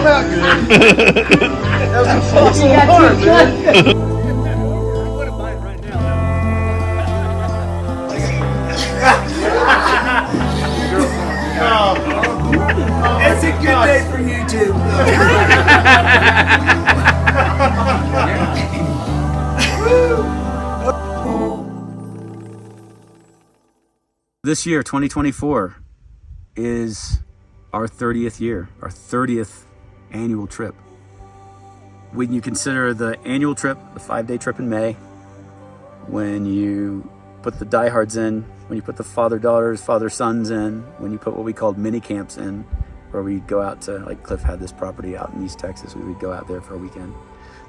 came out good. That was a false alarm, man. It's a good day for YouTube. This year, 2024, is our 30th year, our 30th annual trip. When you consider the annual trip, the 5-day trip in May, when you put the diehards in, when you put the father-daughters, father-sons in, when you put what we called mini camps in, where we go out to, like Cliff had this property out in East Texas, we would go out there for a weekend.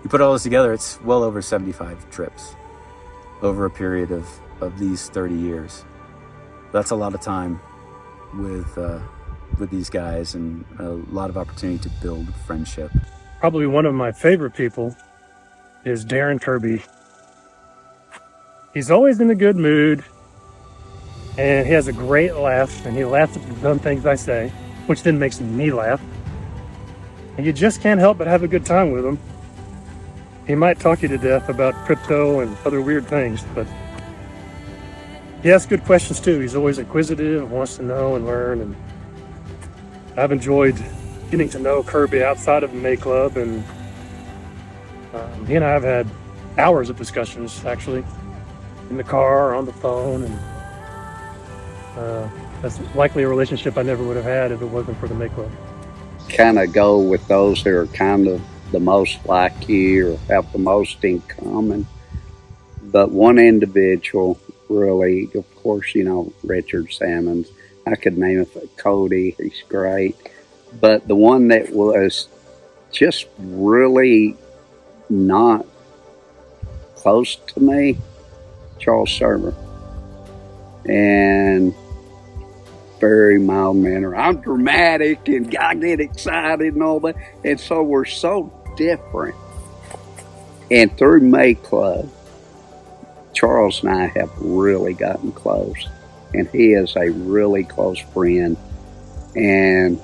You put all this together, it's well over 75 trips over a period of these 30 years. That's a lot of time with these guys and a lot of opportunity to build friendship. Probably one of my favorite people is Darren Kirby. He's always in a good mood, and he has a great laugh, and he laughs at the dumb things I say, which then makes me laugh. And you just can't help but have a good time with him. He might talk you to death about crypto and other weird things, but he asks good questions too. He's always inquisitive, wants to know and learn, and I've enjoyed getting to know Kirby outside of the May Club, and he and I have had hours of discussions, actually, in the car or on the phone, and that's likely a relationship I never would have had if it wasn't for the May Club. Kind of go with those who are kind of the most like you or have the most in common. But one individual really, of course, you know, Richard Sammons. I could name it Cody, he's great. But the one that was just really not close to me, Charles Server. And very mild manner. I'm dramatic and I get excited and all that. And so we're so different. And through May Club, Charles and I have really gotten close. And he is a really close friend. And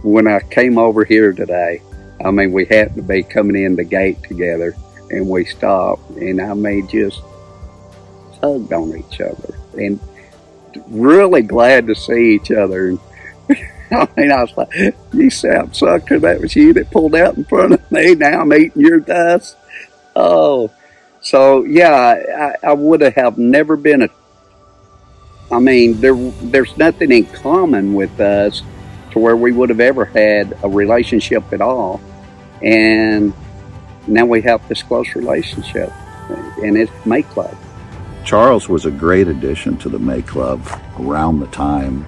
when I came over here today, I mean, we happened to be coming in the gate together, and we stopped, and I mean, just hugged on each other, and really glad to see each other. I mean, I was like, "You sound sucker, that was you that pulled out in front of me. Now I'm eating your dust." Oh, so yeah, I would have never been I mean, there's nothing in common with us to where we would have ever had a relationship at all. And now we have this close relationship, and it's May Club. Charles was a great addition to the May Club around the time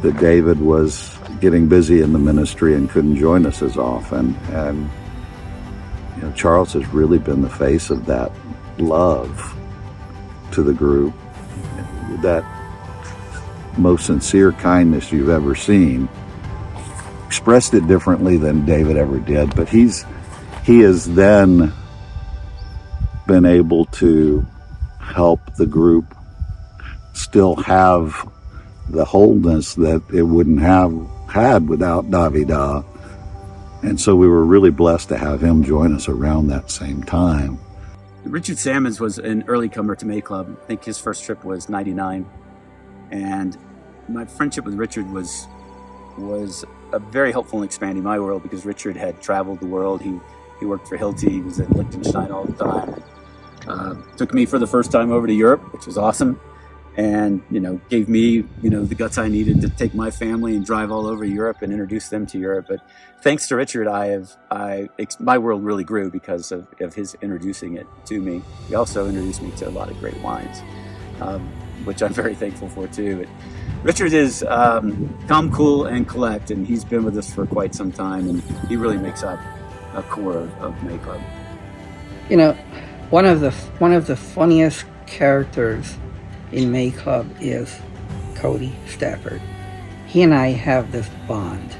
that David was getting busy in the ministry and couldn't join us as often. And you know, Charles has really been the face of that love to the group, that most sincere kindness you've ever seen. Expressed it differently than David ever did, but he has then been able to help the group still have the wholeness that it wouldn't have had without Davida. And so we were really blessed to have him join us around that same time. Richard Sammons was an early comer to May Club. I think his first trip was 99. And my friendship with Richard was very helpful in expanding my world, because Richard had traveled the world. He worked for Hilti. He was at Liechtenstein all the time. Took me for the first time over to Europe, which was awesome. And, you know, gave me, you know, the guts I needed to take my family and drive all over Europe and introduce them to Europe. But thanks to Richard, my world really grew because of his introducing it to me. He also introduced me to a lot of great wines, which I'm very thankful for too. But Richard is calm, cool, and collect, and he's been with us for quite some time, and he really makes up a core of May Club. You know, one of the funniest characters in May Club is Cody Stafford. He and I have this bond,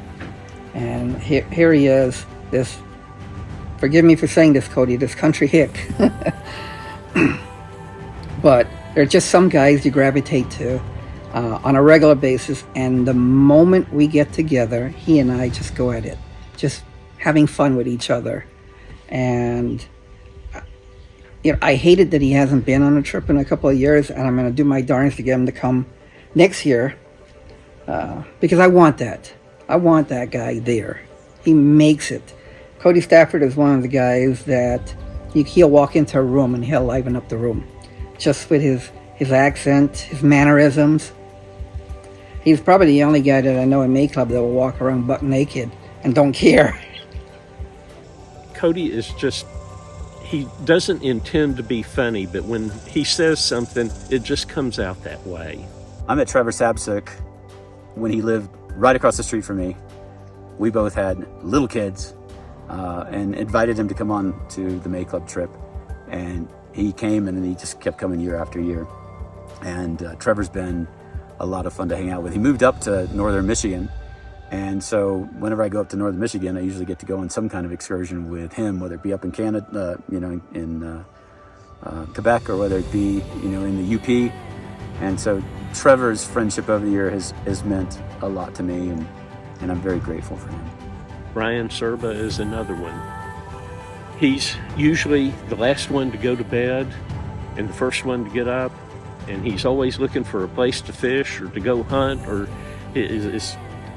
and here he is, this, forgive me for saying this, Cody, this country hick. But there are just some guys you gravitate to. on a regular basis. And the moment we get together, he and I just go at it, just having fun with each other. And I hated that he hasn't been on a trip in a couple of years, and I'm going to do my darndest to get him to come next year, because I want that. I want that guy there. He makes it. Cody Stafford is one of the guys that he'll walk into a room and he'll liven up the room, just with his accent, his mannerisms. He's probably the only guy that I know in May Club that will walk around buck naked and don't care. Cody is just, he doesn't intend to be funny, but when he says something, it just comes out that way. I met Trevor Sapsuk when he lived right across the street from me. We both had little kids, and invited him to come on to the May Club trip. And he came, and then he just kept coming year after year. And Trevor's been a lot of fun to hang out with. He moved up to northern Michigan, and so whenever I go up to northern Michigan, I usually get to go on some kind of excursion with him, whether it be up in Canada, in Quebec, or whether it be, in the UP. And so Trevor's friendship over the year has meant a lot to me, and I'm very grateful for him. Brian Serba is another one. He's usually the last one to go to bed and the first one to get up, and he's always looking for a place to fish or to go hunt, or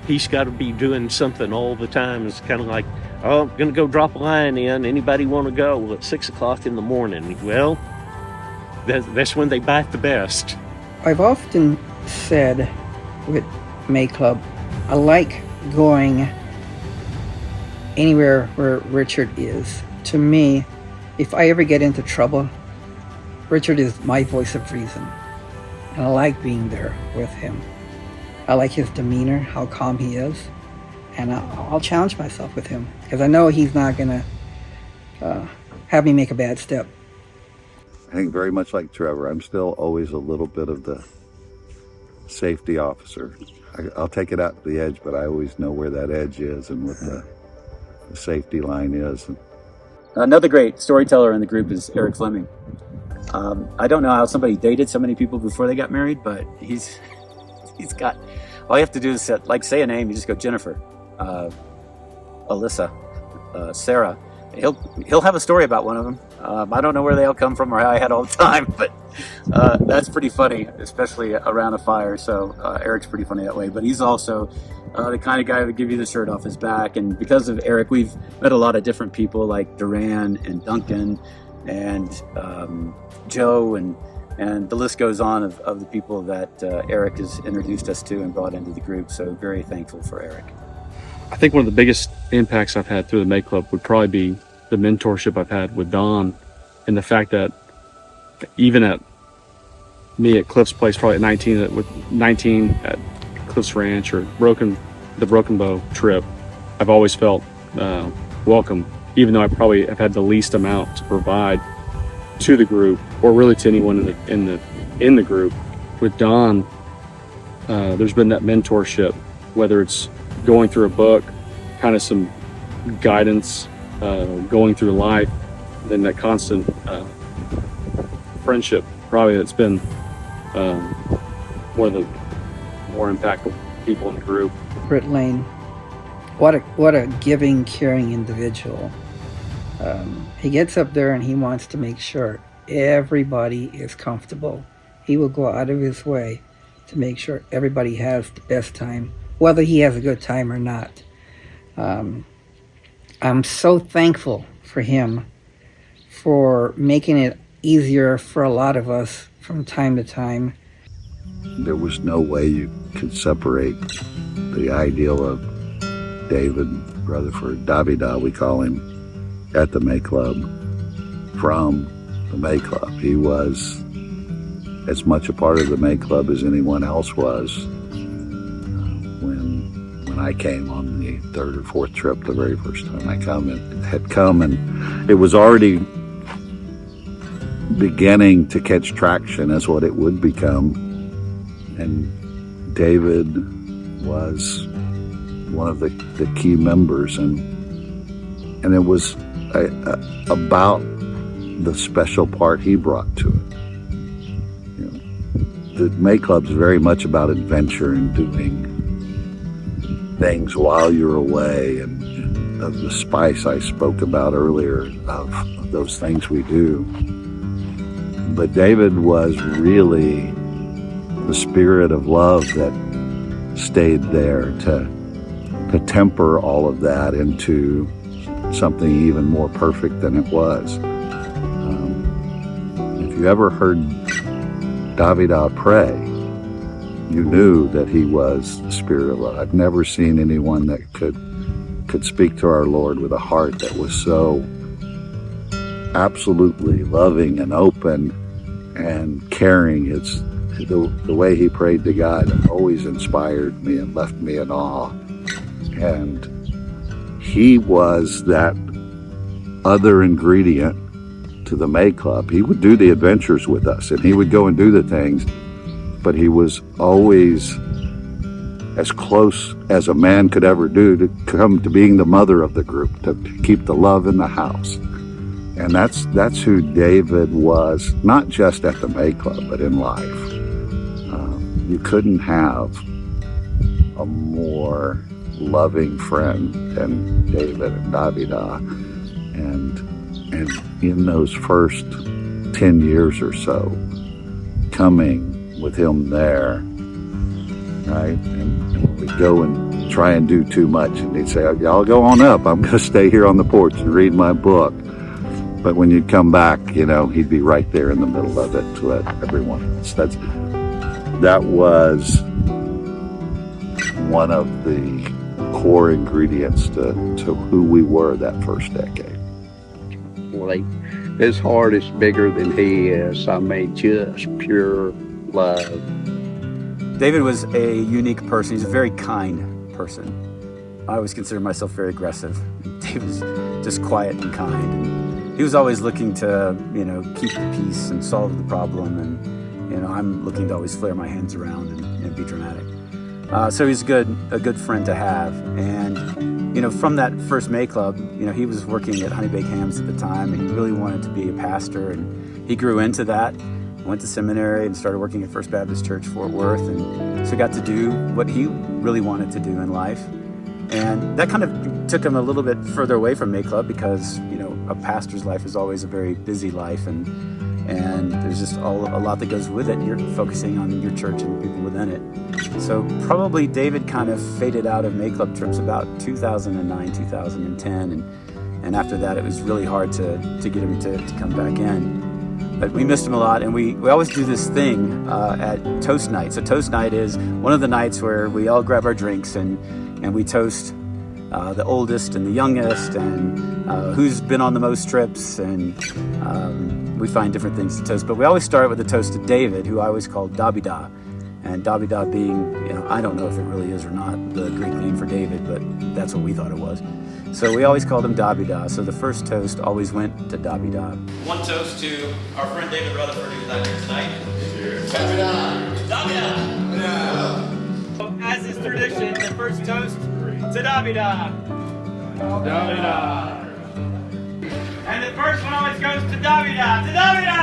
he's got to be doing something all the time. It's kind of like, oh, I'm going to go drop a line in. Anybody want to go? Well, at 6 o'clock in the morning. Well, that's when they bite the best. I've often said with May Club, I like going anywhere where Richard is. To me, if I ever get into trouble, Richard is my voice of reason. And I like being there with him. I like his demeanor, how calm he is. And I'll challenge myself with him, because I know he's not going to have me make a bad step. I think very much like Trevor, I'm still always a little bit of the safety officer. I'll take it out to the edge, but I always know where that edge is and what the safety line is. Another great storyteller in the group is Eric Fleming. I don't know how somebody dated so many people before they got married, but he's got, all you have to do is say a name, you just go Jennifer, Alyssa, Sarah. He'll have a story about one of them. I don't know where they all come from or how I had all the time, but that's pretty funny, especially around a fire. So Eric's pretty funny that way, but he's also the kind of guy who would give you the shirt off his back. And because of Eric, we've met a lot of different people like Duran and Duncan and Joe, and the list goes on of the people that Eric has introduced us to and brought into the group. So very thankful for Eric. I think one of the biggest impacts I've had through the May Club would probably be the mentorship I've had with Don, and the fact that even at me at Cliff's place, probably at 19 at Cliff's Ranch or the Broken Bow trip, I've always felt welcome, even though I probably have had the least amount to provide to the group, or really to anyone in the group. With Don, there's been that mentorship, whether it's going through a book, kind of some guidance, going through life, then that constant friendship, probably that's been one of the more impactful people in the group. Britt Lane, what a giving, caring individual. He gets up there and he wants to make sure everybody is comfortable. He will go out of his way to make sure everybody has the best time, whether he has a good time or not. I'm so thankful for him for making it easier for a lot of us from time to time. There was no way you could separate the ideal of David Rutherford, Davida, we call him, at the May Club, from the May Club. He was as much a part of the May Club as anyone else was. When I came on the third or fourth trip, the very first time I had come, and it was already beginning to catch traction as what it would become. And David was one of the key members, and it was about the special part he brought to it. the May Club's very much about adventure and doing things while you're away, and of the spice I spoke about earlier of those things we do. But David was really the spirit of love that stayed there to temper all of that into something even more perfect than it was. If you ever heard Davida pray, you knew that he was the spirit of love. I've never seen anyone that could speak to our Lord with a heart that was so absolutely loving and open and caring. It's the way he prayed to God always inspired me and left me in awe. And he was that other ingredient to the May Club. He would do the adventures with us, and he would go and do the things, but he was always as close as a man could ever do to come to being the mother of the group, to keep the love in the house. And that's who David was, not just at the May Club, but in life. You couldn't have a more loving friend than David and Davida. And in those first 10 years or so, coming with him there, right? And we'd go and try and do too much, and he'd say, y'all go on up, I'm going to stay here on the porch and read my book. But when you'd come back, he'd be right there in the middle of it to let everyone else. That was one of the core ingredients to who we were that first decade. His heart is bigger than he is. I mean, just pure love. David was a unique person. He's a very kind person. I always consider myself very aggressive. David was just quiet and kind. And he was always looking to, keep the peace and solve the problem. And, I'm looking to always flare my hands around and be dramatic. So he's a good friend to have. And, from that first May Club, he was working at Honey Baked Hams at the time, and he really wanted to be a pastor. And he grew into that, went to seminary and started working at First Baptist Church, Fort Worth. And so got to do what he really wanted to do in life. And that kind of took him a little bit further away from May Club because, a pastor's life is always a very busy life, and there's just a lot that goes with it. You're focusing on your church and the people within it. So probably David kind of faded out of May Club trips about 2009, 2010, and after that it was really hard to get him to come back in. But we missed him a lot, and we always do this thing at Toast Night. So Toast Night is one of the nights where we all grab our drinks and we toast the oldest and the youngest, and who's been on the most trips, and we find different things to toast. But we always start with a toast to David, who I always called Davida. And Davida being, I don't know if it really is or not the Greek name for David, but that's what we thought it was. So we always called him Davida. So the first toast always went to Davida. One toast to our friend David Rutherford, who's not here tonight. Davida! Davida! As is tradition, the first toast to Davida. Davida. And the first one always goes to Davida. To Davida.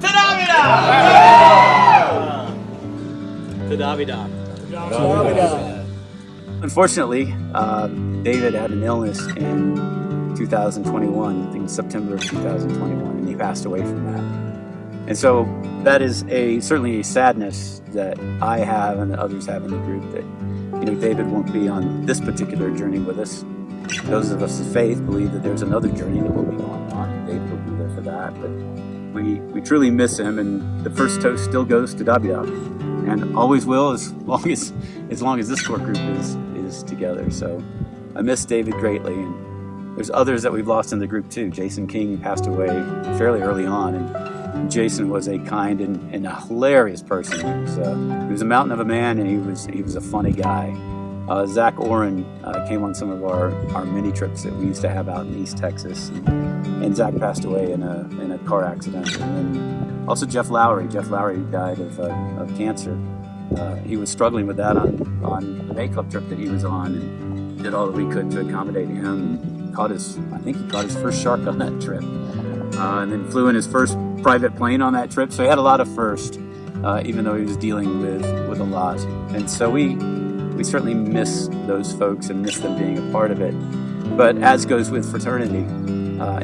To Davida. To Davida. Unfortunately, David had an illness in 2021, I think September of 2021, and he passed away from that. And so that is certainly a sadness that I have and that others have in the group, that David won't be on this particular journey with us. Those of us of faith believe that there's another journey that we'll be going on, and David will be there for that. But we truly miss him, and the first toast still goes to Davida, and always will as long as this core group is together. So I miss David greatly, and there's others that we've lost in the group too. Jason King passed away fairly early on, and Jason was a kind and a hilarious person. He was a mountain of a man, and he was a funny guy. Zach Oren came on some of our mini trips that we used to have out in East Texas, and Zach passed away in a car accident. And then also Jeff Lowry. Jeff Lowry died of cancer. He was struggling with that on the May Club trip that he was on, and did all that we could to accommodate him. And I think he caught his first shark on that trip, and then flew in his first private plane on that trip, so he had a lot of first, even though he was dealing with a lot. And so we certainly miss those folks and miss them being a part of it. But as goes with fraternity,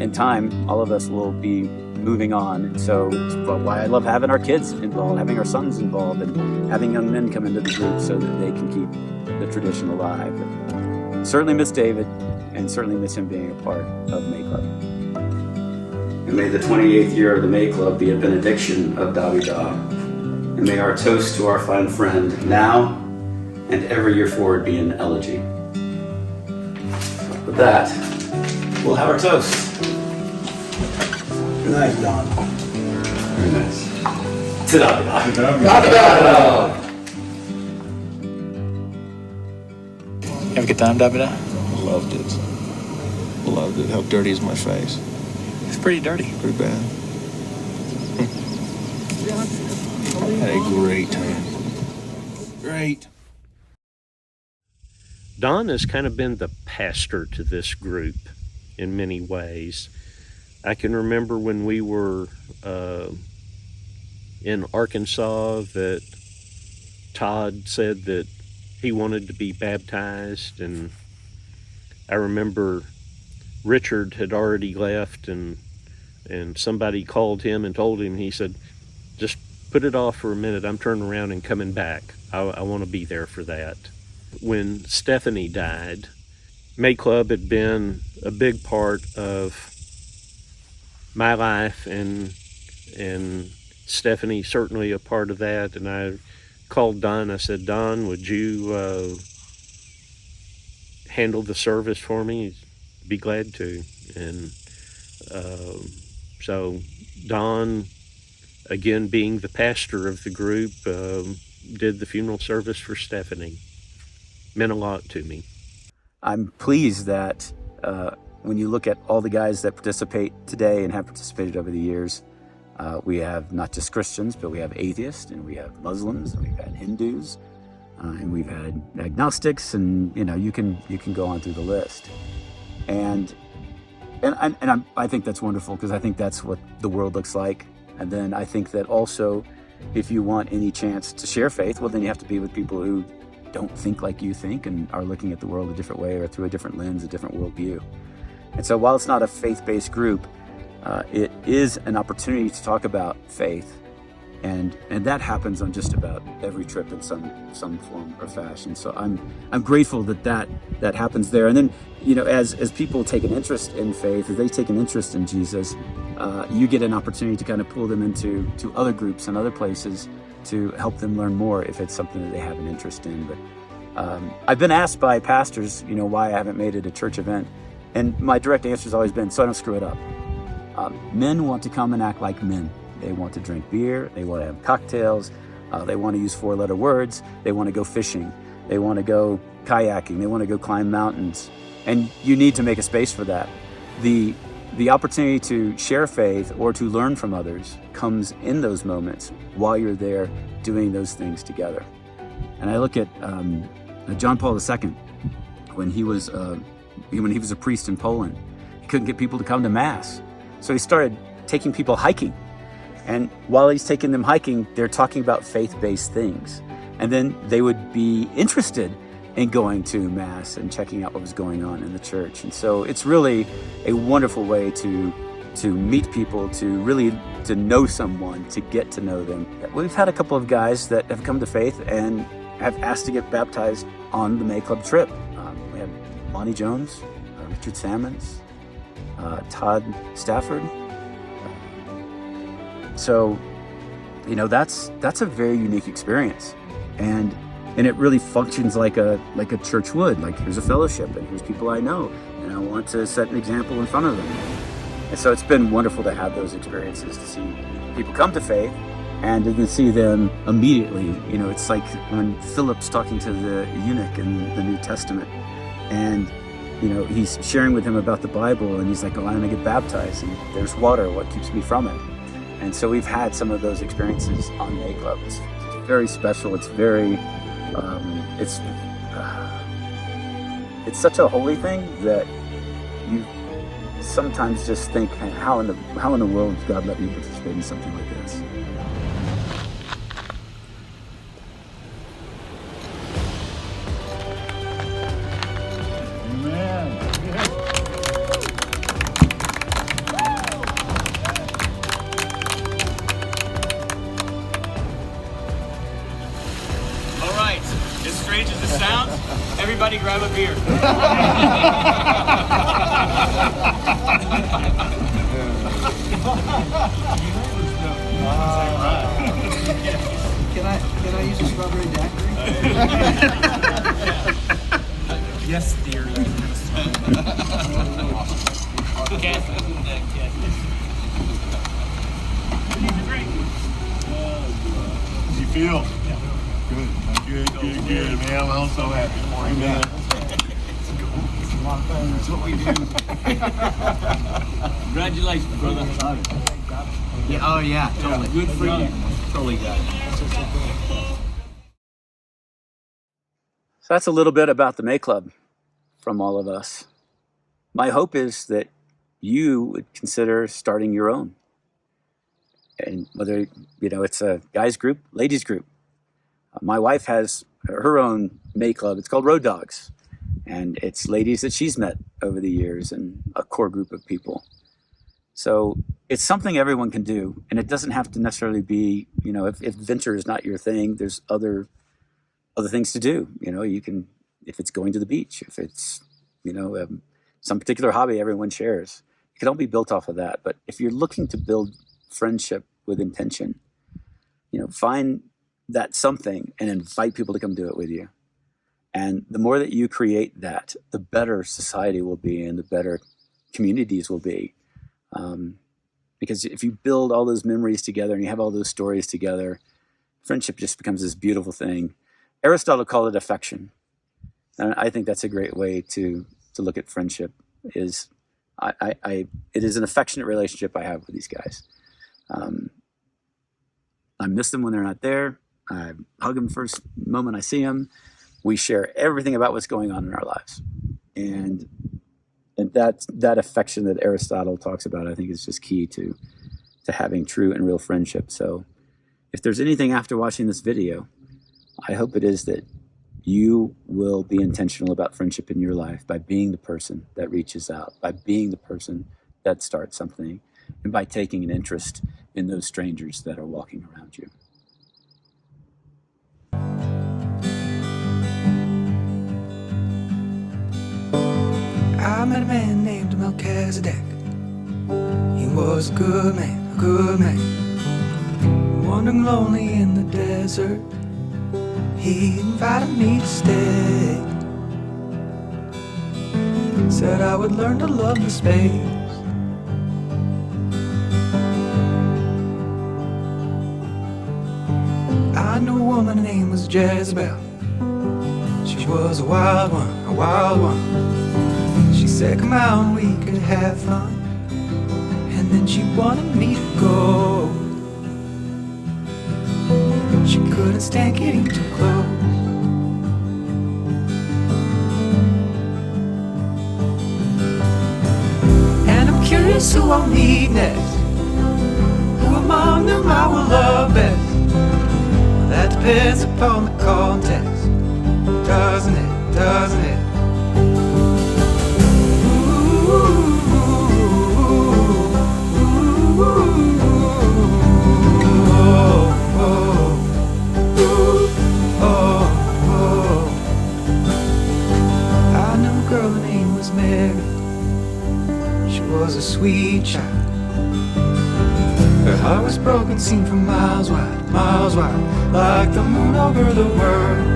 in time, all of us will be moving on. And so it's why I love having our kids involved, having our sons involved, and having young men come into the group so that they can keep the tradition alive. But certainly miss David, and certainly miss him being a part of May Club. And may the 28th year of the May Club be a benediction of Davida. And may our toast to our fine friend now and every year forward be an elegy. With that, we'll have our toast. Good night, Don. Very nice. To Davida. Davida! You have a good time, Davida? Loved it. Loved it. How dirty is my face? It's pretty dirty. Pretty bad. Had a great time. Great. Don has kind of been the pastor to this group in many ways. I can remember when we were in Arkansas that Todd said that he wanted to be baptized, and I remember Richard had already left, and somebody called him and told him, he said, just put it off for a minute, I'm turning around and coming back. I want to be there for that. When Stephanie died, May Club had been a big part of my life, and Stephanie certainly a part of that. And I called Don. I said, Don, would you handle the service for me? He'd be glad to. And so Don, again being the pastor of the group, did the funeral service for Stephanie. Meant a lot to me. I'm pleased that when you look at all the guys that participate today and have participated over the years, we have not just Christians, but we have atheists, and we have Muslims, and we've had Hindus, and we've had agnostics, and you can go on through the list. And I think that's wonderful, because I think that's what the world looks like. And then I think that also, if you want any chance to share faith, well, then you have to be with people who don't think like you think and are looking at the world a different way or through a different lens, a different worldview. And so while it's not a faith-based group, it is an opportunity to talk about faith, and that happens on just about every trip in some form or fashion. So I'm grateful that happens there. And then as people take an interest in faith, as they take an interest in Jesus, you get an opportunity to kind of pull them into other groups and other places to help them learn more if it's something that they have an interest in. But I've been asked by pastors, why I haven't made it a church event, and my direct answer has always been, so I don't screw it up. Men want to come and act like men. They want to drink beer, they want to have cocktails, they want to use 4-letter words, they want to go fishing, they want to go kayaking, they want to go climb mountains, and you need to make a space for that. The opportunity to share faith or to learn from others comes in those moments while you're there doing those things together. And I look at John Paul II, when he was a priest in Poland. He couldn't get people to come to Mass, so he started taking people hiking. And while he's taking them hiking, they're talking about faith-based things. And then they would be interested in going to Mass and checking out what was going on in the church. And so it's really a wonderful way to meet people, to know someone, to get to know them. We've had a couple of guys that have come to faith and have asked to get baptized on the May Club trip. We had Lonnie Jones, Richard Sammons, Todd Stafford. So, that's a very unique experience, and it really functions like a church would. Like, here's a fellowship, and here's people I know, and I want to set an example in front of them. And so it's been wonderful to have those experiences, to see people come to faith, and to see them immediately. It's like when Philip's talking to the eunuch in the New Testament, and he's sharing with him about the Bible, and he's like, "Oh, I'm gonna get baptized, and there's water. What keeps me from it?" And so we've had some of those experiences on May Club. It's very special. It's very, it's such a holy thing that sometimes just think, how in the world did God let me participate in something like this? All right, as strange as it sounds, everybody grab a beer. Can I use a strawberry daiquiri? Yes, dear. You feel? Good, man. I'm so happy for you, man. That's what we do. Congratulations, brother. Yeah, oh yeah, totally. Good for you. Totally got it. So that's a little bit about the May Club from all of us. My hope is that you would consider starting your own. And whether, it's a guys group, ladies group. My wife has her own May Club. It's called Road Dogs. And it's ladies that she's met over the years and a core group of people. So it's something everyone can do. And it doesn't have to necessarily be, if adventure is not your thing, there's other things to do. You can, if it's going to the beach, if it's, some particular hobby everyone shares, it can all be built off of that. But if you're looking to build friendship with intention, find that something and invite people to come do it with you. And the more that you create that, the better society will be and the better communities will be. Because if you build all those memories together and you have all those stories together, friendship just becomes this beautiful thing. Aristotle called it affection. And I think that's a great way to look at friendship. It is an affectionate relationship I have with these guys. I miss them when they're not there. I hug them first moment I see them. We share everything about what's going on in our lives. And that affection that Aristotle talks about, I think, is just key to having true and real friendship. So if there's anything after watching this video, I hope it is that you will be intentional about friendship in your life by being the person that reaches out, by being the person that starts something, and by taking an interest in those strangers that are walking around you. I met a man named Melchizedek. He was a good man, wandering lonely in the desert. He invited me to stay, said I would learn to love the space. I knew a woman, her name was Jezebel. She was a wild one. She said, come out and we could have fun. And then she wanted me to go. She couldn't stand getting too close. And I'm curious who I'll meet next. Who among them I will love best. Well, that depends upon the context, doesn't it? I knew a girl, her name was Mary. She was a sweet child. Her heart was broken, seen from miles wide, like the moon over the world.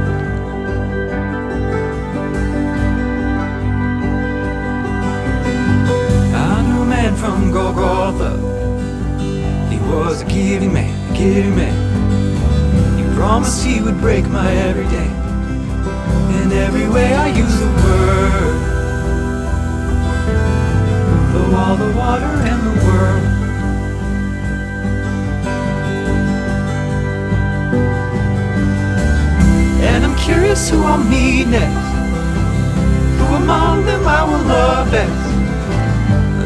I knew a man from Golgotha. He was a giving man. He promised he would break my every day. In every way I use the word, the wall, the water, and the world. And I'm curious who I'll meet next. Who among them I will love best.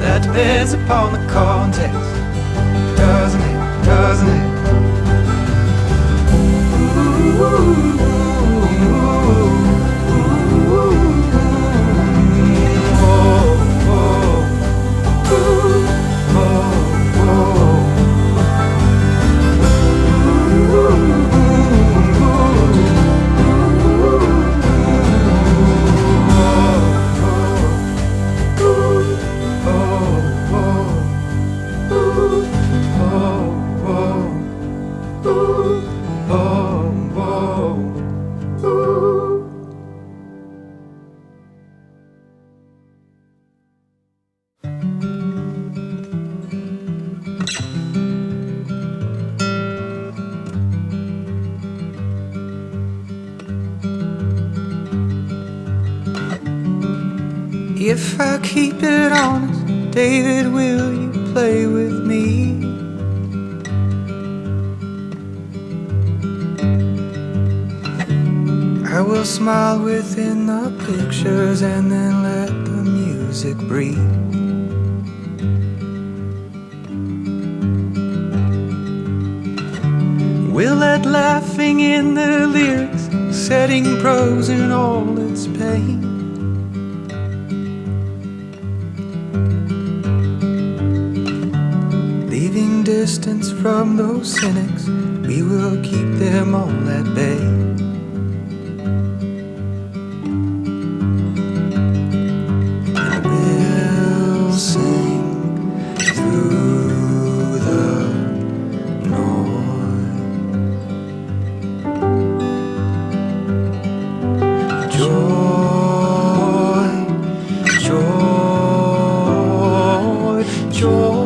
that depends upon the context, doesn't it? Doesn't it? If I keep it honest, David, will you play with me? I will smile within the pictures and then let the music breathe. We'll let laughing in the lyrics, setting prose in all its pain. Leaving distance from those cynics, we will keep them all at bay. And we'll sing through the noise. Joy, joy, joy.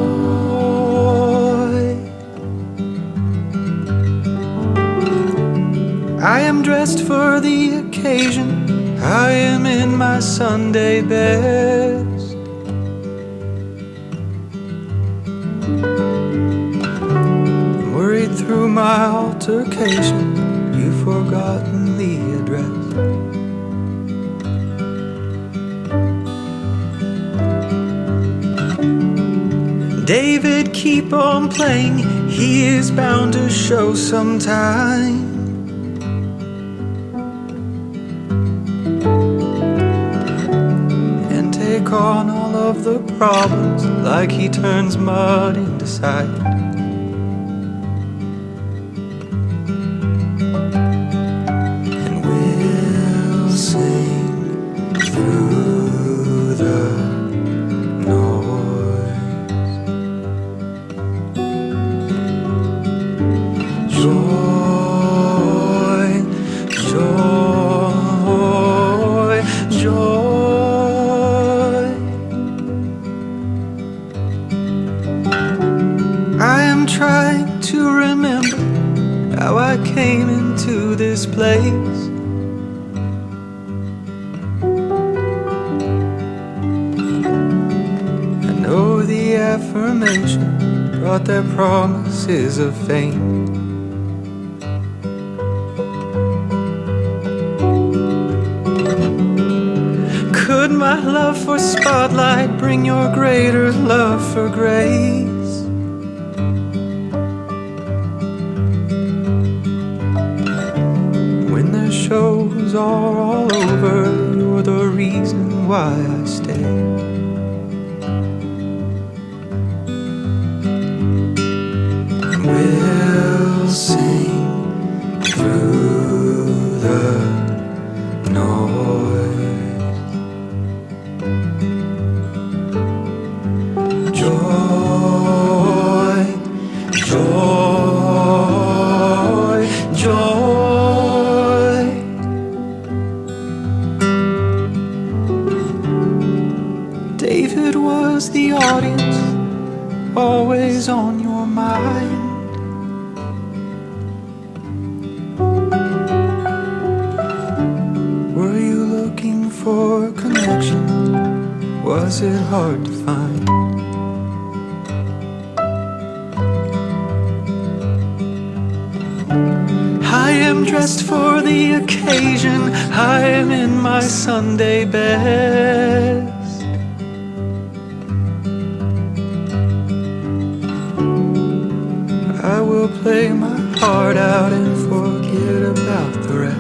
I am dressed for the occasion, I am in my Sunday best. Worried through my altercation, you've forgotten the address. David, keep on playing, he is bound to show sometime. Take on all of the problems like he turns mud into sight. And we'll sing through the noise. Joy, joy, joy. I am trying to remember how I came into this place. I know the affirmation brought their promises of fame. Could my love for spotlight bring your greater love for grace? Shows are all over, you're the reason why I stay. We'll sing through the noise. Joy, joy, joy. David was the audience, always on your mind. Were you looking for a connection? Was it hard to find? I am dressed for the occasion, I am in my Sunday best. play my heart out and forget about the rest.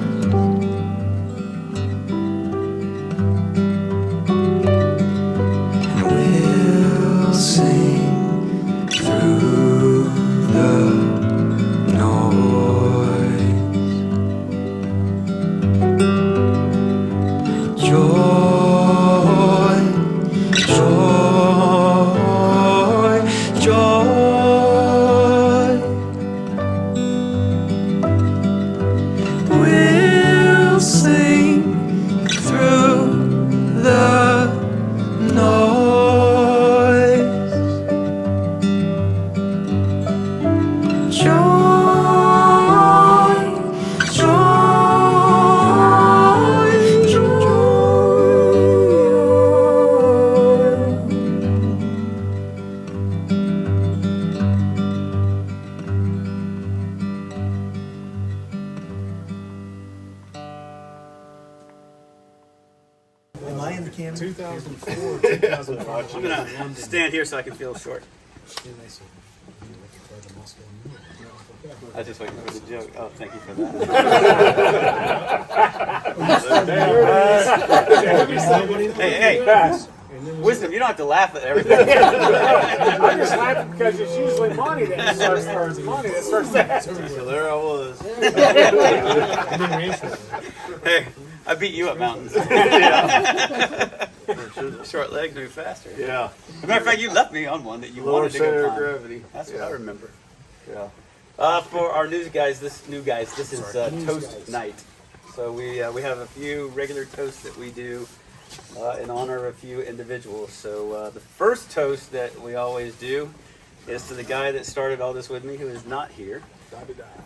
And we'll sing through the noise. Joy, joy, joy. We'll sing through the noise. Joy, joy, joy. Am I in the camera? 2004, 2005. I'm gonna stand here so I can feel short. I was just waiting for the joke. Oh, thank you for that. Hey, Wisdom, you don't have to laugh at everything. I'm just laughing because it's usually Monty that starts that. So there I was. Hey, I beat you up mountains. Short legs move faster. Yeah. As a matter of fact, you left me on one that you Lower wanted to go center of climb. gravity. That's what Yeah. I remember. Yeah. For our new guys, this is toast night. So we have a few regular toasts that we do in honor of a few individuals. So the first toast that we always do is to the guy that started all this with me, who is not here.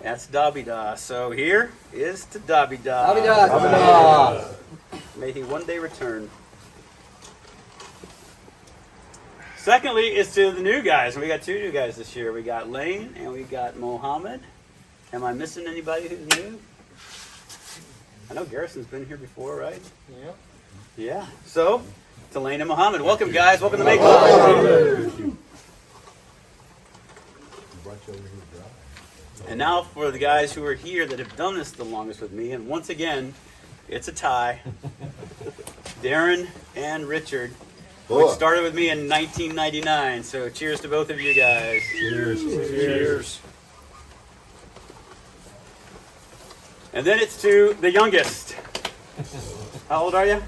That's Dobby Da. So here is to Dobby Da. Dobby Da. Dobby Da. May he one day return. Secondly, is to the new guys. We got two new guys this year. We got Lane and we got Mohammed. Am I missing anybody who's new? I know Garrison's been here before, right? Yeah. Yeah. So, to Lane and Mohammed. Welcome, guys. Welcome to Make Love. And now for the guys who are here that have done this the longest with me. And once again, it's a tie. Darren and Richard. Which started with me in 1999, so cheers to both of you guys. Cheers. Cheers. And then it's to the youngest. How old are you?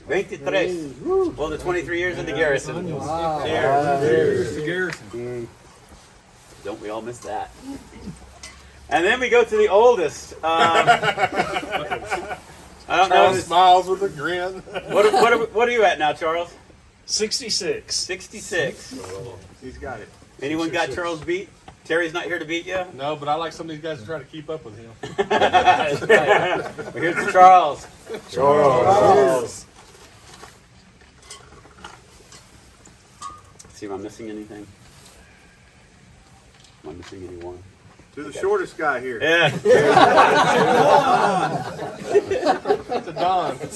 23. Well, the 23 years into Garrison. Wow. Cheers. To Garrison. Don't we all miss that? And then we go to the oldest. I don't know. Charles smiles with a grin. What are you at now, Charles? 66. 66. He's got it. Anyone got Charles beat? Terry's not here to beat you? No, but I like some of these guys to try to keep up with him. That's right. Well, here's to Charles. Charles. See, am I missing anything? Am I missing anyone? To the shortest guy here. Yeah. To Don. Keep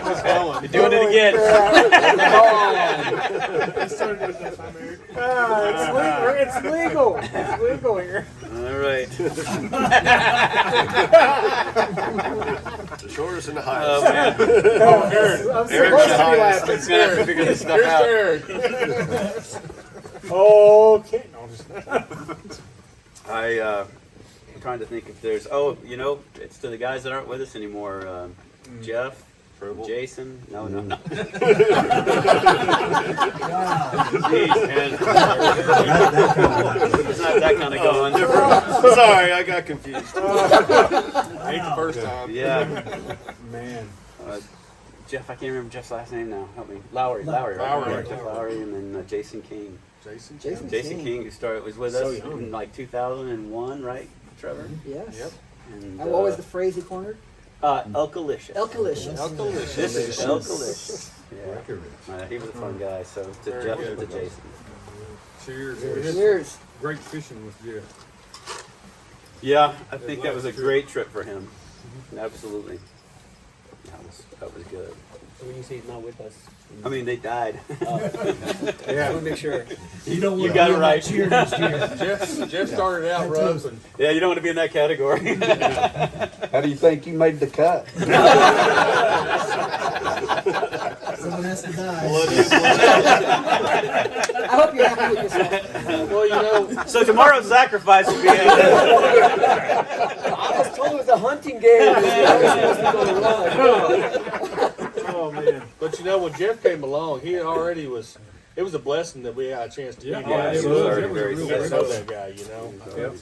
us going. You're doing it again. It's legal. It's legal here. All right. The shortest and the highest. Oh, man. I'm Eric's supposed to be laughing. He's going to have to figure this stuff out. Here's Eric. Okay. I'm trying to think if there's. Oh, it's to the guys that aren't with us anymore. Jeff, Jason. No. Jeez, man. It's not that kind of going. Sorry, I got confused. Ain't the first time. Yeah. Man. Jeff, I can't remember Jeff's last name now. Help me. Lowry. Right? Lowry. Jeff Lowry, and then Jason King. Jason King, who was with us in like 2001, right, Trevor? Yes. Yep. And what was the phrase he cornered? Elkalicious. Elkalicious. Elkalicious. This is Elkalicious. Yeah. He was a fun guy. So to Jeff and to Jason. Cheers. Cheers. Great fishing with Jeff. Yeah, I think that was a great trip for him. Absolutely. That was good. When you say he's not with us. I mean, they died. Yeah. I want to make sure. You don't want to got it right. Jeff started out rough. And Yeah, you don't want to be in that category. How do you think you made the cut? Someone has to die. I hope you're happy with yourself. well, you know, So tomorrow's sacrifice will be. I was told it was a hunting game. oh man! But you know, when Jeff came along, he already was. It was a blessing that we had a chance to meet him. Yeah, It he was was already a very real special. know that guy, you know. Yep.